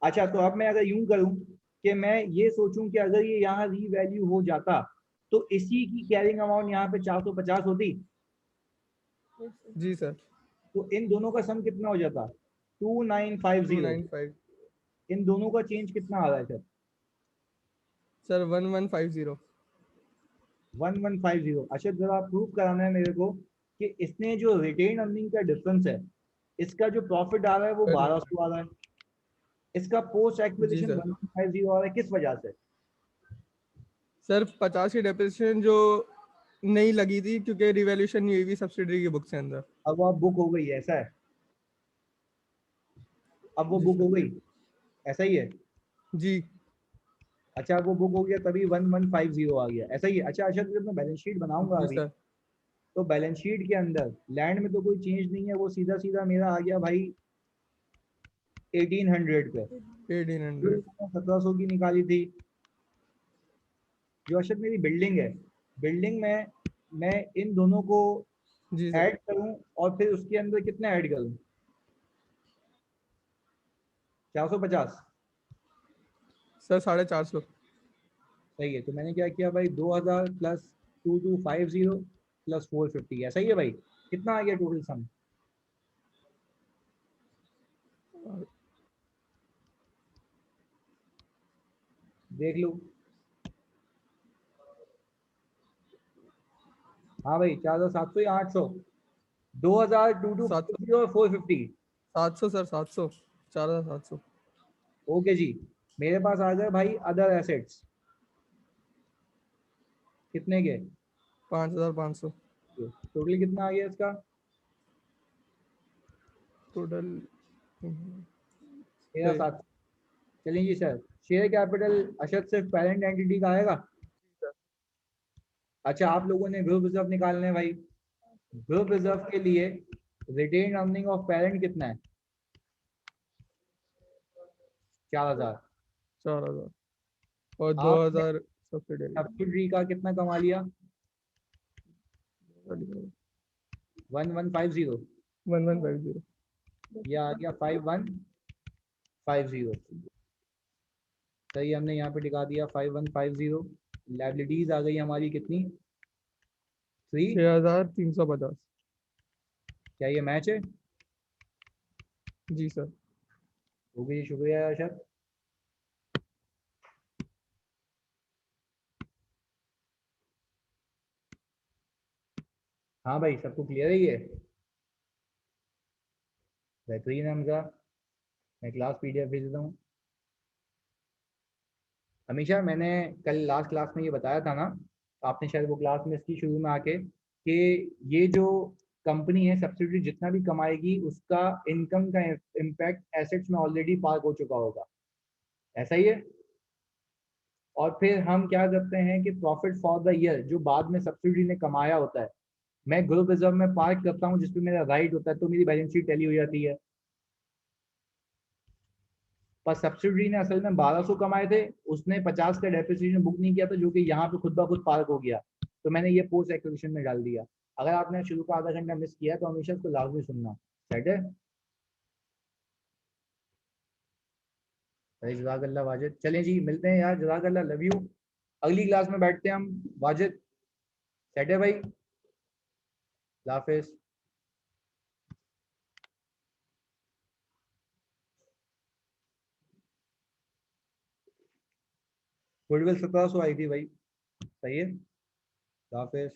अच्छा तो अब मैं अगर यूं करूं कि मैं ये सोचूं कि अगर ये यहाँ रीवैल्यू हो जाता तो इसी की कैरिंग अमाउंट यहाँ पे 450 होती, जी सर। तो इन दोनों का सम कितना हो जाता? 2950। 295। इन दोनों का चेंज कितना आ रहा है सर? सर 1150। 1150। अच्छा जरा प्रूव कराना है मेरे को कि इसने जो रिटेन अर्निंग का डिफरेंस है, इसका जो प्रॉफिट आ रहा है वो 1200 आ रहा है, इसका पोस्ट जी एक्विजिशन सर। 1150 आ रहा है, किस वजह से? सर 50 की डेप्रिसिएशन जो नहीं लगी थी, क्योंकि रिवैल्यूएशन नहीं हुई थी सब्सिडरी की बुक के अंदर। अब वो बुक हो गई, ऐसा है? अब वो जी बुक सर। हो गई, ऐसा ही है? जी। अच्छा वो बुक हो गया तभी 1150 आ गया, ऐसा ही है? अच्छा अच्छा, जब मैं बैलेंस शीट बनाऊंगा जी अभी, सर। तो बैलेंस शीट के अंदर लैंड में तो कोई चेंज नहीं है, वो सीधा सीधा मेरा आ गया भाई 1800 पे। 1800। 1700 की निकाली थी। जो अशद मेरी बिल्डिंग है, बिल्डिंग में मैं इन दोनों को जी सर। ऐड करूं और फिर उसके अंदर कितना ऐड करूं? 450। सर 450। सही है, तो मैंने क्या किया भाई, 2000 प्लस 2250 प्लस 450, ऐसा ही है भाई? कितना आ गया टोटल सम? देख लो। हाँ भाई 4700 या 800? 2000, सात 2250 और 450। 700 सर, 700। 4700। ओके जी, मेरे पास आ गए भाई अदर एसेट्स, कितने के? 5500 टोटल कितना आ गया इसका? टोटल। मेरा साथ। चलिए जी सर, शेयर कैपिटल अशद सिर्फ पेरेंट एंटिटी का आएगा? अच्छा आप लोगों ने ग्रुप रिजर्व निकालने हैं भाई, ग्रुप रिजर्व के लिए रिटेन अर्निंग ऑफ पेरेंट कितना है? 4000। 4000 और आपने 2000 सब्सिडरी। सब्सिडरी का कितना कमा लिया? 1150। 1150। ये आ गया 5150। सही, हमने यहाँ पे टिका दिया 5150। लाइबिलिटीज आ गई हमारी कितनी? 3। 6350। क्या ये मैच है? जी सर। ओके जी, शुक्रिया अरशद। हाँ भाई, सबको क्लियर है ये? बेहतरीन है हमजा। मैं क्लास पीडीएफ भेज देता हूँ। हमेशा मैंने कल लास्ट क्लास में ये बताया था ना, आपने शायद वो क्लास में इसकी शुरू में आके, कि ये जो कंपनी है सब्सिडी जितना भी कमाएगी उसका इनकम का इम्पैक्ट एसेट्स में ऑलरेडी पार्क हो चुका होगा। ऐसा ही है। और फिर हम क्या करते हैं कि प्रॉफिट फॉर द ईयर जो बाद में सब्सिडी ने कमाया होता है, मैं ग्रुप रिजर्व में पार्क करता हूँ जिसपे मेरा राइट होता है, तो मेरी बैलेंस शीट टैली हो जाती है। पर सब्सिडी ने असल में 1200 कमाए थे, उसने 50 का डेप्रिसिएशन बुक नहीं किया था, जो कि यहाँ पे खुद ब खुद पार्क हो गया, तो मैंने ये पोस्ट एक्विजिशन में डाल दिया। अगर आपने शुरू का आधा घंटा मिस किया तो हमेशा उसको लाजमी सुनना। सेट है? अरे जज़ाकल्लाह वाजिद। चलें जी, मिलते हैं यार, जज़ाकल्लाह, लव यू। अगली क्लास में बैठते हैं हम वाजिद। सेट है भाई? अल्लाह हाफिज़। गुडविल 1700 आई थी भाई। सही है। अल्लाह हाफिज़।